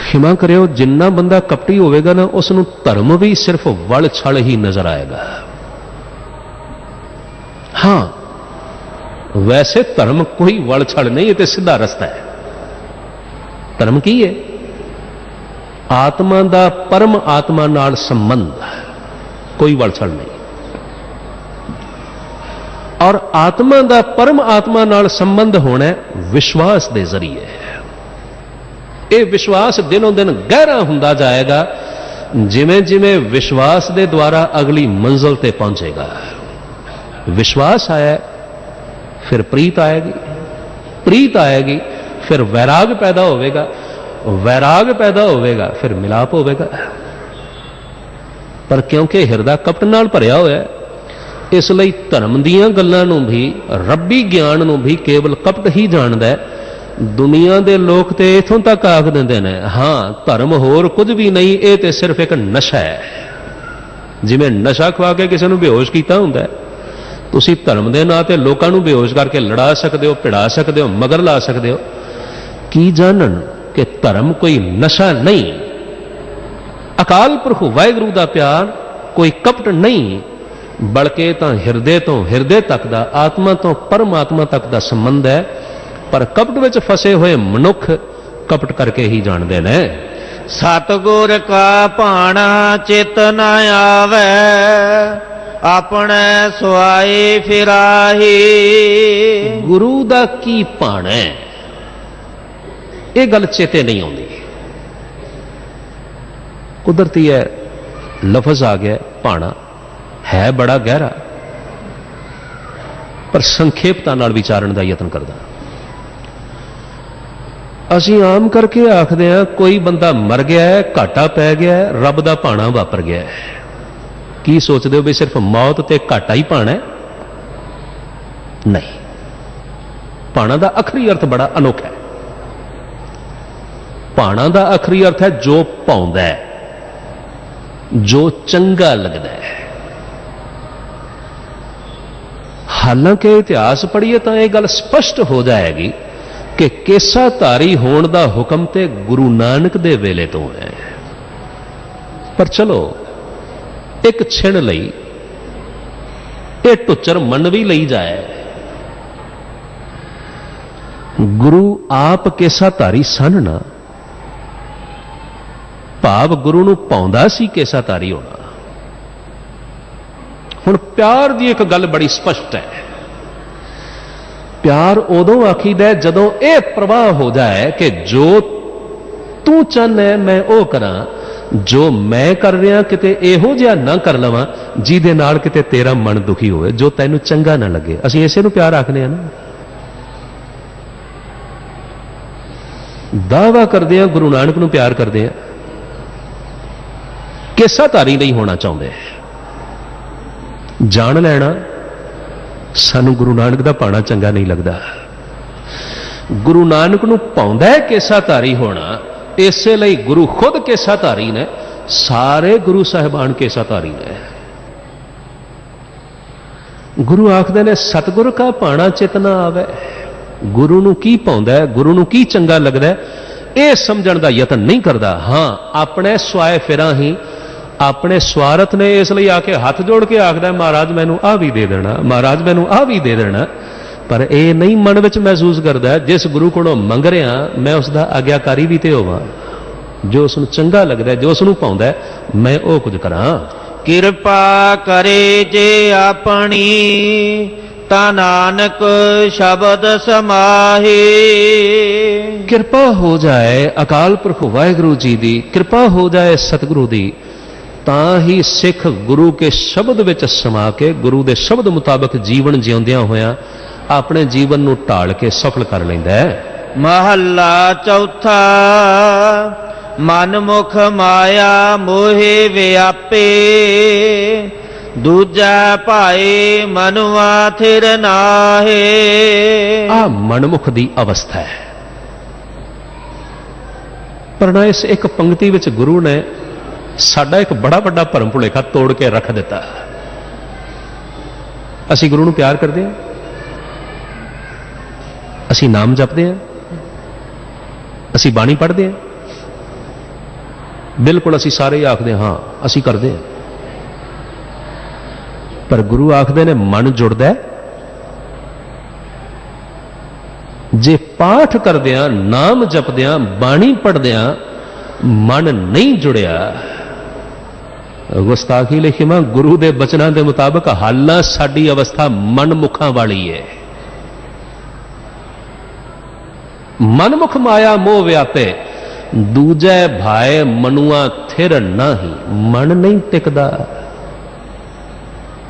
ਖਿਮਾ ਕਰਿਓ, ਜਿੰਨਾ ਬੰਦਾ ਕਪਟੀ ਹੋਵੇਗਾ ਨਾ ਉਸ ਨੂੰ ਧਰਮ ਵੀ ਸਿਰਫ ਵਲ ਛਲ ਹੀ ਨਜ਼ਰ ਆਏਗਾ। ਹਾਂ, ਵੈਸੇ ਧਰਮ ਕੋਈ ਵਲ ਛਲ ਨਹੀਂ, ਇਹ ਤੇ ਸਿੱਧਾ ਰਸਤਾ ਹੈ। ਧਰਮ ਕੀ ਹੈ? ਆਤਮਾ ਦਾ ਪਰਮ ਆਤਮਾ ਨਾਲ ਸੰਬੰਧ, ਕੋਈ ਵਲ ਛਲ ਨਹੀਂ। ਔਰ ਆਤਮਾ ਦਾ ਪਰਮ ਆਤਮਾ ਨਾਲ ਸੰਬੰਧ ਹੋਣਾ ਵਿਸ਼ਵਾਸ ਦੇ ਜ਼ਰੀਏ। ਇਹ ਵਿਸ਼ਵਾਸ ਦਿਨੋਂ ਦਿਨ ਗਹਿਰਾ ਹੁੰਦਾ ਜਾਏਗਾ, ਜਿਵੇਂ ਜਿਵੇਂ ਵਿਸ਼ਵਾਸ ਦੇ ਦੁਆਰਾ ਅਗਲੀ ਮੰਜ਼ਿਲ ਤੇ ਪਹੁੰਚੇਗਾ। ਵਿਸ਼ਵਾਸ ਆਇਆ ਫਿਰ ਪ੍ਰੀਤ ਆਏਗੀ, ਪ੍ਰੀਤ ਆਏਗੀ ਫਿਰ ਵੈਰਾਗ ਪੈਦਾ ਹੋਵੇਗਾ, ਵੈਰਾਗ ਪੈਦਾ ਹੋਵੇਗਾ ਫਿਰ ਮਿਲਾਪ ਹੋਵੇਗਾ। ਪਰ ਕਿਉਂਕਿ ਹਿਰਦਾ ਕਪਟ ਨਾਲ ਭਰਿਆ ਹੋਇਆ ਹੈ, ਇਸ ਲਈ ਧਰਮ ਦੀਆਂ ਗੱਲਾਂ ਨੂੰ ਵੀ, ਰੱਬੀ ਗਿਆਨ ਨੂੰ ਵੀ ਕੇਵਲ ਕਪਟ ਹੀ ਜਾਣਦਾ ਹੈ। ਦੁਨੀਆ ਦੇ ਲੋਕ ਤੇ ਇਥੋਂ ਤੱਕ ਆਖ ਦਿੰਦੇ ਨੇ, ਹਾਂ ਧਰਮ ਹੋਰ ਕੁਝ ਵੀ ਨਹੀਂ, ਇਹ ਤੇ ਸਿਰਫ ਇੱਕ ਨਸ਼ਾ ਹੈ। ਜਿਵੇਂ ਨਸ਼ਾ ਖਵਾ ਕੇ ਕਿਸੇ ਨੂੰ ਬੇਹੋਸ਼ ਕੀਤਾ ਹੁੰਦਾ ਹੈ, ਤੁਸੀਂ ਧਰਮ ਦੇ ਨਾਂ ਤੇ ਲੋਕਾਂ ਨੂੰ ਬੇਹੋਸ਼ ਕਰਕੇ ਲੜਾ ਸਕਦੇ ਹੋ, ਭਿੜਾ ਸਕਦੇ ਹੋ, ਮਗਰ ਲਾ ਸਕਦੇ ਹੋ। ਕੀ ਜਾਣਨ ਕਿ ਧਰਮ ਕੋਈ ਨਸ਼ਾ ਨਹੀਂ, ਅਕਾਲ ਪੁਰਖ ਵਾਹਿਗੁਰੂ ਦਾ ਪਿਆਰ ਕੋਈ ਕਪਟ ਨਹੀਂ, ਬਲਕਿ ਤਾਂ ਹਿਰਦੇ ਤੋਂ ਹਿਰਦੇ ਤੱਕ ਦਾ, ਆਤਮਾ ਤੋਂ ਪਰਮਾਤਮਾ ਤੱਕ ਦਾ ਸੰਬੰਧ ਹੈ। ਪਰ ਕਪਟ ਵਿੱਚ ਫਸੇ ਹੋਏ ਮਨੁੱਖ ਕਪਟ ਕਰਕੇ ਹੀ ਜਾਣਦੇ ਨੇ। ਸਤਿਗੁਰ ਕਾ ਭਾਣਾ ਚਿਤ ਨ ਆਵੈ, ਆਪਣੇ ਸੁਆਏ ਫਿਰਾਹੀ। ਗੁਰੂ ਦਾ ਕੀ ਭਾਣਾ ਹੈ, ਇਹ ਗੱਲ ਚੇਤੇ ਨਹੀਂ ਆਉਂਦੀ। ਕੁਦਰਤੀ ਹੈ, ਲਫ਼ਜ਼ ਆ ਗਿਆ ਭਾਣਾ, ਹੈ ਬੜਾ ਗਹਿਰਾ, ਪਰ ਸੰਖੇਪਤਾ ਨਾਲ ਵਿਚਾਰਨ ਦਾ ਯਤਨ ਕਰਦਾ। ਅਸੀਂ ਆਮ ਕਰਕੇ ਆਖਦੇ ਹਾਂ ਕੋਈ ਬੰਦਾ ਮਰ ਗਿਆ ਹੈ, ਘਾਟਾ ਪੈ ਗਿਆ ਹੈ, ਰੱਬ ਦਾ ਭਾਣਾ ਵਾਪਰ ਗਿਆ ਹੈ। ਕੀ ਸੋਚਦੇ ਹੋ ਵੀ ਸਿਰਫ ਮੌਤ ਤੇ ਘਾਟਾ ਹੀ ਭਾਣਾ ਹੈ? ਨਹੀਂ, ਭਾਣਾ ਦਾ ਆਖਰੀ ਅਰਥ ਬੜਾ ਅਨੋਖਾ ਹੈ। ਭਾਣਾ ਦਾ ਆਖਰੀ ਅਰਥ ਹੈ ਜੋ ਭਾਉਂਦਾ ਹੈ, ਜੋ ਚੰਗਾ ਲੱਗਦਾ ਹੈ। ਹਾਲਾਂਕਿ ਇਤਿਹਾਸ ਪੜ੍ਹੀਏ ਤਾਂ ਇਹ ਗੱਲ ਸਪਸ਼ਟ ਹੋ ਜਾਏਗੀ ਕਿ ਕੇਸਾਧਾਰੀ ਹੋਣ ਦਾ ਹੁਕਮ ਤੇ ਗੁਰੂ ਨਾਨਕ ਦੇ ਵੇਲੇ ਤੋਂ ਹੈ। ਪਰ ਚਲੋ ਇੱਕ ਛਿਣ ਲਈ ਇਹ ਟੁੱਚਰ ਮੰਨ ਵੀ ਲਈ ਜਾਏ, ਗੁਰੂ ਆਪ ਕੇਸਾਧਾਰੀ ਸਨ ਨਾ, ਭਾਵ ਗੁਰੂ ਨੂੰ ਪਾਉਂਦਾ ਸੀ ਕੇਸਾਧਾਰੀ ਹੋਣਾ। ਹੁਣ ਪਿਆਰ ਦੀ ਇੱਕ ਗੱਲ ਬੜੀ ਸਪਸ਼ਟ ਹੈ। ਪਿਆਰ ਉਦੋਂ ਆਖੀਦਾ ਜਦੋਂ ਇਹ ਪ੍ਰਵਾਹ ਹੋ ਜਾਏ ਕਿ ਜੋ ਤੂੰ ਚਾਹੁੰਦਾ ਮੈਂ ਉਹ ਕਰਾਂ, ਜੋ ਮੈਂ ਕਰ ਰਿਹਾ ਕਿਤੇ ਇਹੋ ਜਿਹਾ ਨਾ ਕਰ ਲਵਾਂ ਜਿਹਦੇ ਨਾਲ ਕਿਤੇ ਤੇਰਾ ਮਨ ਦੁਖੀ ਹੋਵੇ, ਜੋ ਤੈਨੂੰ ਚੰਗਾ ਨਾ ਲੱਗੇ। ਅਸੀਂ ਇਸੇ ਨੂੰ ਪਿਆਰ ਆਖਦੇ ਹਾਂ ਨਾ। ਦਾਅਵਾ ਕਰਦੇ ਹਾਂ ਗੁਰੂ ਨਾਨਕ ਨੂੰ ਪਿਆਰ ਕਰਦੇ ਹਾਂ, ਕੇਸਾਧਾਰੀ ਨਹੀਂ ਹੋਣਾ ਚਾਹੁੰਦੇ। ਜਾਣ ਲੈਣਾ ਸਾਨੂੰ ਗੁਰੂ ਨਾਨਕ ਦਾ ਭਾਣਾ ਚੰਗਾ ਨਹੀਂ ਲੱਗਦਾ। ਗੁਰੂ ਨਾਨਕ ਨੂੰ ਪਾਉਂਦਾ ਹੈ ਕੇਸਾਧਾਰੀ ਹੋਣਾ, ਇਸੇ ਲਈ ਗੁਰੂ ਖੁਦ ਕੇਸਾਧਾਰੀ ਨੇ, ਸਾਰੇ ਗੁਰੂ ਸਾਹਿਬਾਨ ਕੇਸਾਧਾਰੀ ਨੇ। ਗੁਰੂ ਆਖਦੇ ਨੇ ਸਤਿਗੁਰ ਕਾ ਭਾਣਾ ਚਿਤ ਨ ਆਵੈ। ਗੁਰੂ ਨੂੰ ਕੀ ਪਾਉਂਦਾ ਹੈ, ਗੁਰੂ ਨੂੰ ਕੀ ਚੰਗਾ ਲੱਗਦਾ ਹੈ, ਇਹ ਸਮਝਣ ਦਾ ਯਤਨ ਨਹੀਂ ਕਰਦਾ। ਹਾਂ, ਆਪਣੇ ਸਵਾਏ ਫਿਰਾਂ ਹੀ, ਆਪਣੇ ਸਵਾਰਥ ਨੇ ਇਸ ਲਈ ਆ ਕੇ ਹੱਥ ਜੋੜ ਕੇ ਆਖਦਾ ਮਹਾਰਾਜ ਮੈਨੂੰ ਆਹ ਵੀ ਦੇ ਦੇਣਾ, ਮਹਾਰਾਜ ਮੈਨੂੰ ਆਹ ਵੀ ਦੇ ਦੇਣਾ। ਪਰ ਇਹ ਨਹੀਂ ਮਨ ਵਿੱਚ ਮਹਿਸੂਸ ਕਰਦਾ ਜਿਸ ਗੁਰੂ ਕੋਲੋਂ ਮੰਗ ਰਿਹਾ ਮੈਂ ਉਸ ਦਾ ਆਗਿਆਕਾਰੀ ਵੀ ਤੇ ਹੋਵਾਂ, ਜੋ ਉਸ ਨੂੰ ਚੰਗਾ ਲੱਗਦਾ, ਜੋ ਉਸ ਨੂੰ ਪਾਉਂਦਾ ਮੈਂ ਉਹ ਕੁਝ ਕਰਾਂ। ਕਿਰਪਾ ਕਰੇ ਜੇ ਆਪਣੀ, ਤਾ ਨਾਨਕ ਸ਼ਬਦ ਸਮਾਹੇ। ਕਿਰਪਾ ਹੋ ਜਾਏ ਅਕਾਲ ਪੁਰਖ ਵਾਹਿਗੁਰੂ ਜੀ ਦੀ, ਕਿਰਪਾ ਹੋ ਜਾਏ ਸਤਿਗੁਰੂ ਦੀ, ਤਾਂ ਹੀ ਸਿੱਖ ਗੁਰੂ ਕੇ ਸ਼ਬਦ ਵਿੱਚ ਸਮਾ ਕੇ ਗੁਰੂ ਦੇ ਸ਼ਬਦ ਮੁਤਾਬਕ ਜੀਵਨ ਜਿਉਂਦਿਆਂ ਹੋਇਆਂ ਆਪਣੇ ਜੀਵਨ ਨੂੰ ਢਾਲ ਕੇ ਸਫਲ ਕਰ ਲੈਂਦਾ ਹੈ। ਮਹੱਲਾ ਚੌਥਾ। ਮਨ ਮੁਖ ਮਾਇਆ ਮੋਹਿ ਵਿਆਪੇ, ਦੂਜਾ ਭਾਏ ਮਨੁਆ ਥਿਰ ਨਾਹੇ। ਆ ਮਨਮੁਖ ਦੀ ਅਵਸਥਾ ਹੈ। ਪਰ ਨਾ ਇਸ ਇੱਕ ਪੰਕਤੀ ਵਿੱਚ ਗੁਰੂ ਨੇ ਸਾਡਾ ਇੱਕ ਬੜਾ ਵੱਡਾ ਭਰਮ ਭੁਲੇਖਾ ਤੋੜ ਕੇ ਰੱਖ ਦਿੱਤਾ। ਅਸੀਂ ਗੁਰੂ ਨੂੰ ਪਿਆਰ ਕਰਦੇ ਹਾਂ, ਅਸੀਂ ਨਾਮ ਜਪਦੇ ਹਾਂ, ਅਸੀਂ ਬਾਣੀ ਪੜ੍ਹਦੇ ਹਾਂ, ਬਿਲਕੁਲ ਅਸੀਂ ਸਾਰੇ ਆਖਦੇ ਹਾਂ ਅਸੀਂ ਕਰਦੇ ਹਾਂ। ਪਰ ਗੁਰੂ ਆਖਦੇ ਨੇ ਮਨ ਜੁੜਦਾ ਹੈ। ਜੇ ਪਾਠ ਕਰਦਿਆਂ, ਨਾਮ ਜਪਦਿਆਂ, ਬਾਣੀ ਪੜ੍ਹਦਿਆਂ ਮਨ ਨਹੀਂ ਜੁੜਿਆ, ਗੁਸਤਾਖੀ ਲਿਖੀ ਮੈਂ ਗੁਰੂ ਦੇ ਬਚਨਾਂ ਦੇ ਮੁਤਾਬਕ ਹਾਲਾਂ ਸਾਡੀ ਅਵਸਥਾ ਮਨਮੁਖਾਂ ਵਾਲੀ ਹੈ। ਮਨਮੁਖ ਮਾਇਆ ਮੋਹ ਵਿਆਪੇ, ਦੂਜੇ ਭਾਏ ਮਨੁਆ ਥਿਰ ਨਾਹੀ। ਮਨ ਨਹੀਂ ਟਿਕਦਾ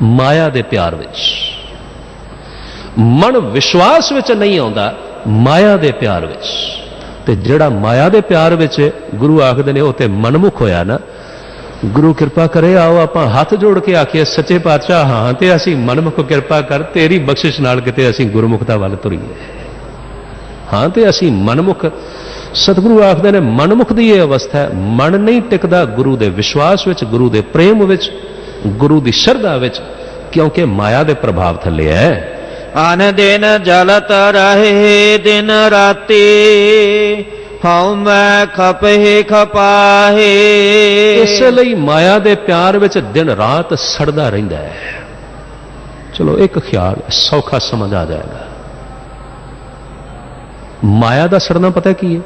ਮਾਇਆ ਦੇ ਪਿਆਰ ਵਿੱਚ, ਮਨ ਵਿਸ਼ਵਾਸ ਵਿੱਚ ਨਹੀਂ ਆਉਂਦਾ ਮਾਇਆ ਦੇ ਪਿਆਰ ਵਿੱਚ। ਤੇ ਜਿਹੜਾ ਮਾਇਆ ਦੇ ਪਿਆਰ ਵਿੱਚ ਗੁਰੂ ਆਖਦੇ ਨੇ ਉਹ ਤੇ ਮਨਮੁਖ ਹੋਇਆ ਨਾ। ਗੁਰੂ ਕਿਰਪਾ ਕਰੇ, ਆਓ ਆਪਾਂ ਹੱਥ ਜੋੜ ਕੇ ਆਖੀਏ ਸੱਚੇ ਪਾਤਸ਼ਾਹ ਹਾਂ ਤੇ ਅਸੀਂ ਮਨਮੁਖ ਕਿਰਪਾ ਕਰ, ਤੇਰੀ ਬਖਸ਼ਿਸ਼ ਨਾਲ ਕਿਤੇ ਅਸੀਂ ਗੁਰਮੁਖਤਾ ਵੱਲ ਤੁਰੀਏ। ਹਾਂ ਤੇ ਅਸੀਂ ਮਨਮੁਖ। ਸਤਿਗੁਰੂ ਆਖਦੇ ਨੇ ਮਨਮੁਖ ਦੀ ਇਹ ਅਵਸਥਾ ਹੈ। ਮਨ ਨਹੀਂ ਟਿਕਦਾ ਗੁਰੂ ਦੇ ਵਿਸ਼ਵਾਸ ਵਿੱਚ, ਗੁਰੂ ਦੇ ਪ੍ਰੇਮ ਵਿੱਚ, ਗੁਰੂ ਦੀ ਸ਼ਰਧਾ ਵਿੱਚ, ਕਿਉਂਕਿ ਮਾਇਆ ਦੇ ਪ੍ਰਭਾਵ ਥੱਲੇ ਹੈ। ਅਨ ਦਿਨ ਜਲਤ ਰਹੇ ਦਿਨ ਰਾਤੀ, ਹਉ ਮੈਂ ਖਪਹਿ ਖਪਾਹੇ। ਇਸੇ ਲਈ ਮਾਇਆ ਦੇ ਪਿਆਰ ਵਿੱਚ ਦਿਨ ਰਾਤ ਸੜਦਾ ਰਹਿੰਦਾ ਹੈ। ਚਲੋ ਇੱਕ ਖਿਆਲ ਸੌਖਾ ਸਮਝ ਆ ਜਾਏਗਾ। ਮਾਇਆ ਦਾ ਸੜਨਾ ਪਤਾ ਕੀ ਹੈ?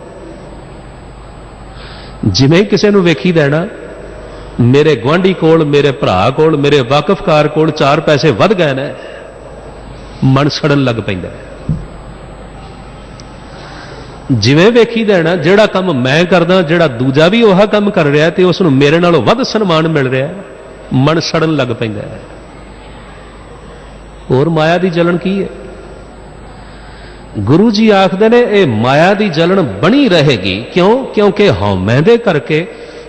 ਜਿਵੇਂ ਕਿਸੇ ਨੂੰ ਵੇਖੀ ਦੇਣਾ, ਮੇਰੇ ਗੁਆਂਢੀ ਕੋਲ, ਮੇਰੇ ਭਰਾ ਕੋਲ, ਮੇਰੇ ਵਾਕਫਕਾਰ ਕੋਲ 4 ਪੈਸੇ ਵੱਧ ਗਏ ਨੇ, ਮਨ ਸੜਨ ਲੱਗ ਪੈਂਦਾ ਹੈ। ਜਿਵੇਂ ਵੇਖੀ ਦੇਣਾ, ਜਿਹੜਾ ਕੰਮ ਮੈਂ ਕਰਦਾ, ਜਿਹੜਾ ਦੂਜਾ ਵੀ ਉਹ ਕੰਮ ਕਰ ਰਿਹਾ ਤੇ ਉਸ ਨੂੰ ਮੇਰੇ ਨਾਲੋਂ ਵੱਧ ਸਨਮਾਨ ਮਿਲ ਰਿਹਾ, ਮਨ ਸੜਨ ਲੱਗ ਪੈਂਦਾ ਹੈ। ਹੋਰ ਮਾਇਆ ਦੀ ਜਲਨ ਕੀ ਹੈ? ਗੁਰੂ ਜੀ ਆਖਦੇ ਨੇ ਇਹ ਮਾਇਆ ਦੀ ਜਲਨ ਬਣੀ ਰਹੇਗੀ। ਕਿਉਂ? ਕਿਉਂਕਿ ਹਉਮੈ ਦੇ ਕਰਕੇ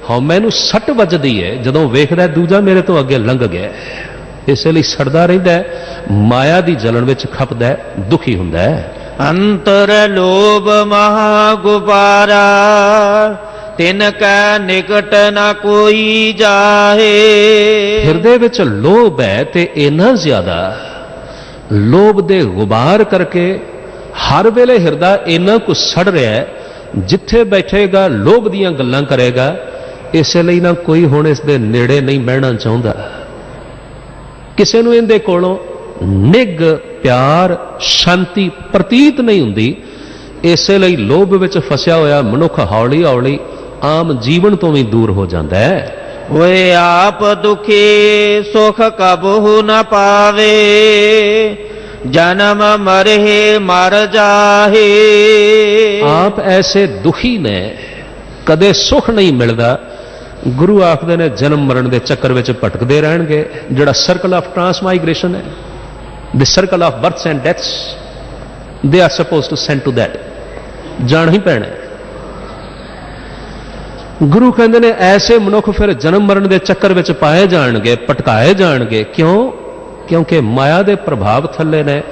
ਹਉਮੈ ਨੂੰ ਸੱਟ ਵੱਜਦੀ ਹੈ ਜਦੋਂ ਵੇਖਦਾ ਦੂਜਾ ਮੇਰੇ ਤੋਂ ਅੱਗੇ ਲੰਘ ਗਿਆ। ਇਸੇ ਲਈ ਸੜਦਾ ਰਹਿੰਦਾ ਹੈ, ਮਾਇਆ ਦੀ ਜਲਨ ਵਿੱਚ ਖਪਦਾ ਹੈ, ਦੁਖੀ ਹੁੰਦਾ ਹੈ। ਅੰਤਰ ਲੋਭ ਮਹਾ ਗੁਬਾਰਾ, ਤਿਨ ਕੈ ਨਿਕਟ ਨਾ ਕੋਈ ਜਾਹੇ। ਹਿਰਦੇ ਵਿੱਚ ਲੋਭ ਹੈ ਤੇ ਇੰਨਾ ਜ਼ਿਆਦਾ, ਲੋਭ ਦੇ ਗੁਬਾਰ ਕਰਕੇ ਹਰ ਵੇਲੇ ਹਿਰਦਾ ਇੰਨਾ ਕੁ ਸੜ ਰਿਹਾ ਹੈ, ਜਿੱਥੇ ਬੈਠੇਗਾ ਲੋਭ ਦੀਆਂ ਗੱਲਾਂ ਕਰੇਗਾ। ਇਸੇ ਲਈ ਨਾ ਕੋਈ ਹੁਣ ਇਸ ਦੇ ਨੇੜੇ ਨਹੀਂ ਬਹਿਣਾ ਚਾਹੁੰਦਾ। ਕਿਸੇ ਨੂੰ ਇਹਦੇ ਕੋਲੋਂ ਨਿੱਘ, ਪਿਆਰ, ਸ਼ਾਂਤੀ ਪ੍ਰਤੀਤ ਨਹੀਂ ਹੁੰਦੀ। ਇਸੇ ਲਈ ਲੋਭ ਵਿੱਚ ਫਸਿਆ ਹੋਇਆ ਮਨੁੱਖ ਹੌਲੀ ਹੌਲੀ ਆਮ ਜੀਵਨ ਤੋਂ ਵੀ ਦੂਰ ਹੋ ਜਾਂਦਾ ਹੈ। ਓਏ ਆਪ ਦੁਖੀ ਸੁਖ ਕਬਹੁ ਨ ਪਾਵੇ, ਜਨਮ ਮਰਹਿ ਮਰ ਜਾਹੇ। ਆਪ ਐਸੇ ਦੁਖੀ ਨੇ, ਕਦੇ ਸੁਖ ਨਹੀਂ ਮਿਲਦਾ। ਗੁਰੂ ਆਖਦੇ ਨੇ ਜਨਮ ਮਰਨ ਦੇ ਚੱਕਰ ਵਿੱਚ ਭਟਕਦੇ ਰਹਿਣਗੇ। ਜਿਹੜਾ ਸਰਕਲ ਆਫ ਟ੍ਰਾਂਸਮਾਈਗ੍ਰੇਸ਼ਨ ਹੈ, the circle of births and deaths, they are supposed to send to that, ਜਾਣ ਹੀ ਪੈਣਾ। ਗੁਰੂ ਕਹਿੰਦੇ ਨੇ ਐਸੇ ਮਨੁੱਖ ਫਿਰ ਜਨਮ ਮਰਨ ਦੇ ਚੱਕਰ ਵਿੱਚ ਪਾਏ ਜਾਣਗੇ, ਭਟਕਾਏ ਜਾਣਗੇ। ਕਿਉਂ? ਕਿਉਂਕਿ ਮਾਇਆ ਦੇ ਪ੍ਰਭਾਵ ਥੱਲੇ ਨੇ,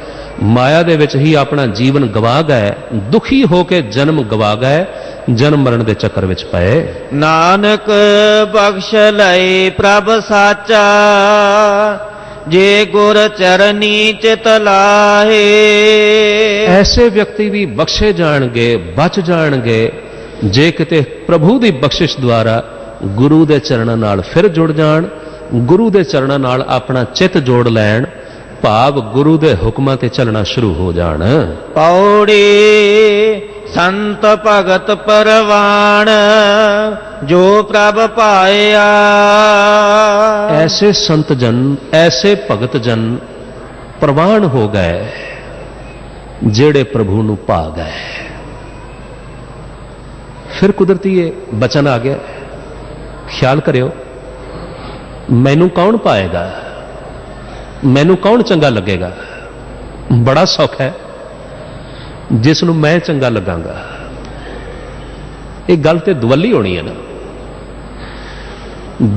ਮਾਇਆ ਦੇ ਵਿੱਚ ਹੀ ਆਪਣਾ ਜੀਵਨ ਗਵਾ ਗਏ, ਦੁਖੀ ਹੋ ਕੇ ਜਨਮ ਗਵਾ ਗਏ, ਜਨਮ ਮਰਨ ਦੇ ਚੱਕਰ ਵਿੱਚ ਪਏ। ਨਾਨਕ ਬਖਸ਼ ਲਏ ਪ੍ਰਭ ਸਾਚਾ, ਜੇ ਗੁਰ ਚਰਨੀ ਚਿਤ ਲਾਹੇ। ਐਸੇ ਵਿਅਕਤੀ ਵੀ ਬਖਸ਼ੇ ਜਾਣਗੇ, ਬਚ ਜਾਣਗੇ, ਜੇ ਕਿਤੇ ਪ੍ਰਭੂ ਦੀ ਬਖਸ਼ਿਸ਼ ਦੁਆਰਾ ਗੁਰੂ ਦੇ ਚਰਨਾਂ ਨਾਲ ਫਿਰ ਜੁੜ ਜਾਣ, ਗੁਰੂ ਦੇ ਚਰਨਾਂ ਨਾਲ ਆਪਣਾ ਚਿੱਤ ਜੋੜ ਲੈਣ, ਭਾਵ ਗੁਰੂ ਦੇ ਹੁਕਮਾਂ ਤੇ ਚੱਲਣਾ ਸ਼ੁਰੂ ਹੋ ਜਾਣ। ਪੌੜੀ संत भगत परवान जो प्रभ पाया। ऐसे संत जन, ऐसे भगत जन प्रवान हो गए जेड़े प्रभु ਨੂੰ पा गए। फिर कुदरती ये बचन आ गया, ख्याल करियो, मैनू कौन पाएगा, मैनू कौन चंगा लगेगा। बड़ा सौख है जिसनों मैं चंगा लगांगा। एक गल तो दुवली होनी है ना,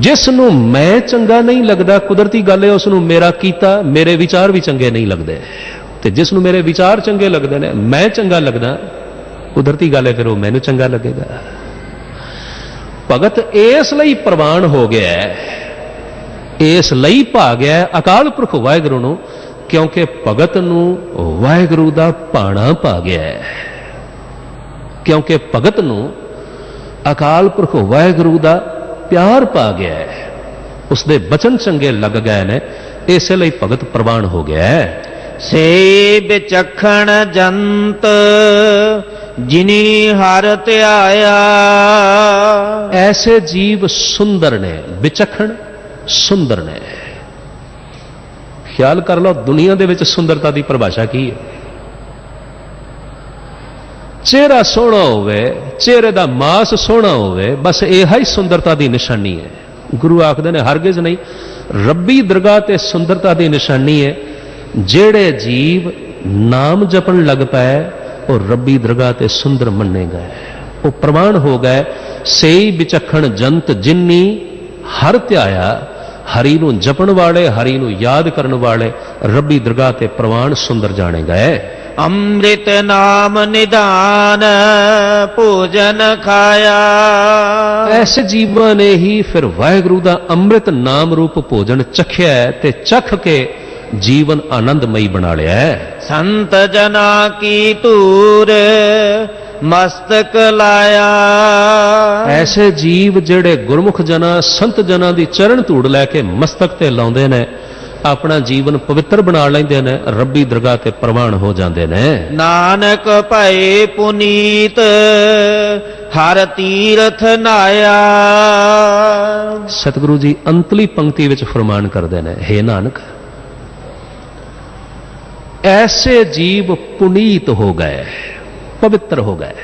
जिसनों मैं चंगा नहीं लगता, कुदरती गल है उसनों मेरा कीता मेरे विचार भी चंगे नहीं लगते, ते जिसनों मेरे विचार चंगे लगते हैं, मैं चंगा लगदा, कुदरती गल है फिर वो मैनू चंगा लगेगा। भगत इसलिए प्रवान हो गया है, इसलिए पा गया है अकाल पुरख वाहिगुरू नूं, क्योंकि भगत नूं वाहिगुरू दा भाणा पा गया है। क्योंकि भगत नूं अकाल पुरख वाहिगुरू दा प्यार पा गया है, उसके बचन चंगे लग गए ने, इसलिए भगत प्रवान हो गया है। से बिचखण जंत जिनी हर त्याया। ऐसे जीव सुंदर ने, विचखण सुंदर ने। ख्याल कर लो दुनिया दे विच सुंदरता की परिभाषा की है। चेहरा सोहना होवे, चेहरे का मास सोहना होवे, बस यह ही सुंदरता की निशानी है। गुरु आखदे ने हरगिज नहीं, रब्बी दरगाह ते सुंदरता की निशानी है। जेड़े जीव नाम जपन लग पाए और रब्बी दरगाह ते सुंदर मन्ने गए, वो प्रमाण हो गए। सेई बिचखण जंत जिन्नी हर त्याया। हरि नूं जपण वाले, हरि नूं याद करन वाले रब्बी दरगाह ते प्रवान सुंदर जाने गए। अमृत नाम निदान भोजन खाया। ऐसे जीवां ने ही फिर वाहिगुरू दा अमृत नाम रूप भोजन चखिया ते चख के जीवन आनंदमयी बना लिया है। संत जना की तूर मस्तक लाया। ऐसे जीव जेड़े गुरमुख जना, संत जना दी चरण धूड़ लैके मस्तक ते लाउंदे ने, अपना जीवन पवित्र बना लेंदे ने, रब्बी दरगाह ते प्रवान हो जाते ने। नानक भये पुनीत हर तीरथ नाया। सतगुरु जी अंतली पंक्ति विच फरमान करते हैं, हे नानक ऐसे जीव पुनीत हो गए, पवित्र हो गए।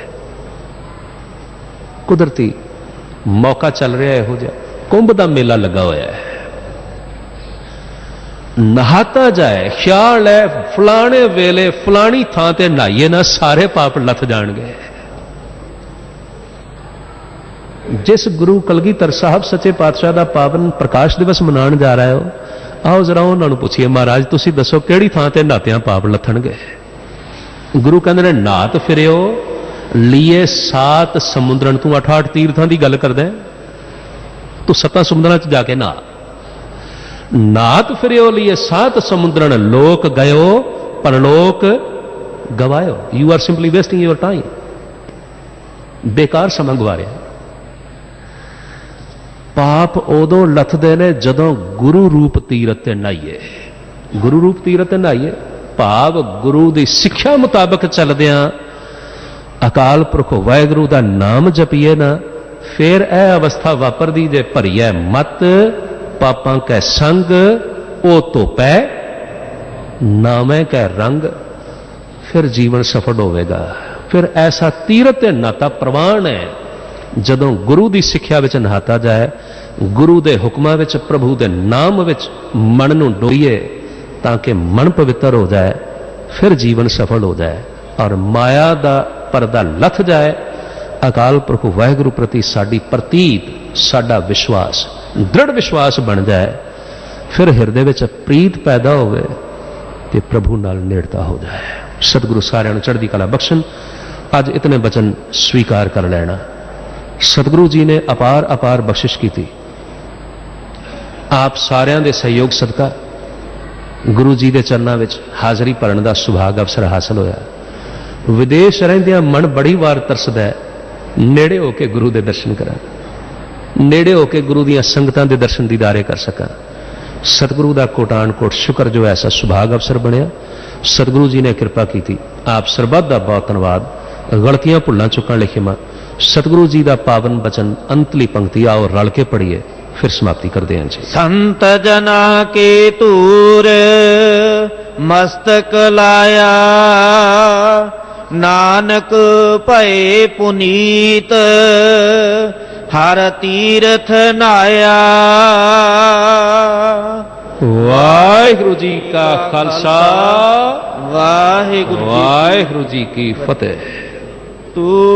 कुदरती मौका चल रहा है, हो जाए कुंभ का मेला लगा होया है, नहाता जाए, ख्याल है फलाने वेले फलानी थां ते नहाइए ना, सारे पाप लथ जाणगे। जिस गुरु कलगीधर साहब सच्चे पातशाह का पावन प्रकाश दिवस मनाने जा रहे हो, आओ जरा उन्होंने पूछिए, महाराज तुसी दसो किहड़ी थां ते नहातियां पाप लथणगे। गुरु कहंदे ने नहात फिरियो लिए 7 समुद्रन। तू 8 तीर्थां की गल करदा, तू 7 समुद्रां च जाके नहा। नात फिरियो लिए 7 समुद्रन, लोक गयो परलोक गवायो। You are simply wasting your time, बेकार समा गवा रहा। पाप उदों लथदे ने जदों गुरु रूप तीरथ ते नहाइए। गुरु रूप तीरथ ते नहाइए भाव गुरु की सिक्ख्या मुताबक चलदियां अकाल पुरख वाहिगुरू का नाम जपीए ना, फिर यह अवस्था वापरदी जे भरीए मत पापां कै संग ओ धोपै नामै कै रंग। फिर जीवन सफल होवेगा। फिर ऐसा तीरथ ते नाता प्रवान है जदों गुरु की सिक्ख्या विच नहाता जाए, गुरु के हुक्मां विच, प्रभु के नाम विच मन नूं डोईए ताकि मन पवित्र हो जाए, फिर जीवन सफल हो जाए और माया का परदा लथ जाए। अकाल पुरख वाहिगुरू प्रति साडी प्रतीत, साडा विश्वास दृढ़ विश्वास बन जाए, फिर हिरदे विच प्रीत पैदा होवे ते प्रभु नाल नेड़ता हो जाए। सतगुरु सारियां नूं चढ़दी कला बख्शण। अज इतने बचन स्वीकार कर लेना। सतगुरु जी ने अपार अपार बख्शिश की थी। आप सारियां दे सहयोग सदका गुरु जी के चरणों में हाज़री भरन का सुभाग अवसर हासिल होया। विदेश रहिंदियां मन बड़ी वार तरसदा है नेड़े होके गुरु के दर्शन करा, नेड़े होके गुरु दीयां संगतां दे दर्शन दीदारे कर सका। सतगुरु का कोटान कोट शुक्र जो ऐसा सुभाग अवसर बनया। सतगुरु जी ने कृपा की थी। आप सरबत का बहुत धन्यवाद। गलतियां भुल्लां चुकां लिखिमा सतगुरु जी का पावन बचन अंतली पंक्ति आओ रल के पढ़िए फिर समाप्ति करते हैं जी। संत जना के तूर मस्तक लाया नानक भये पुनीत हर तीरथ नाया। वाहिगुरु जी का खालसा वाहिगुरु वाहिगुरु जी की फतेह। तू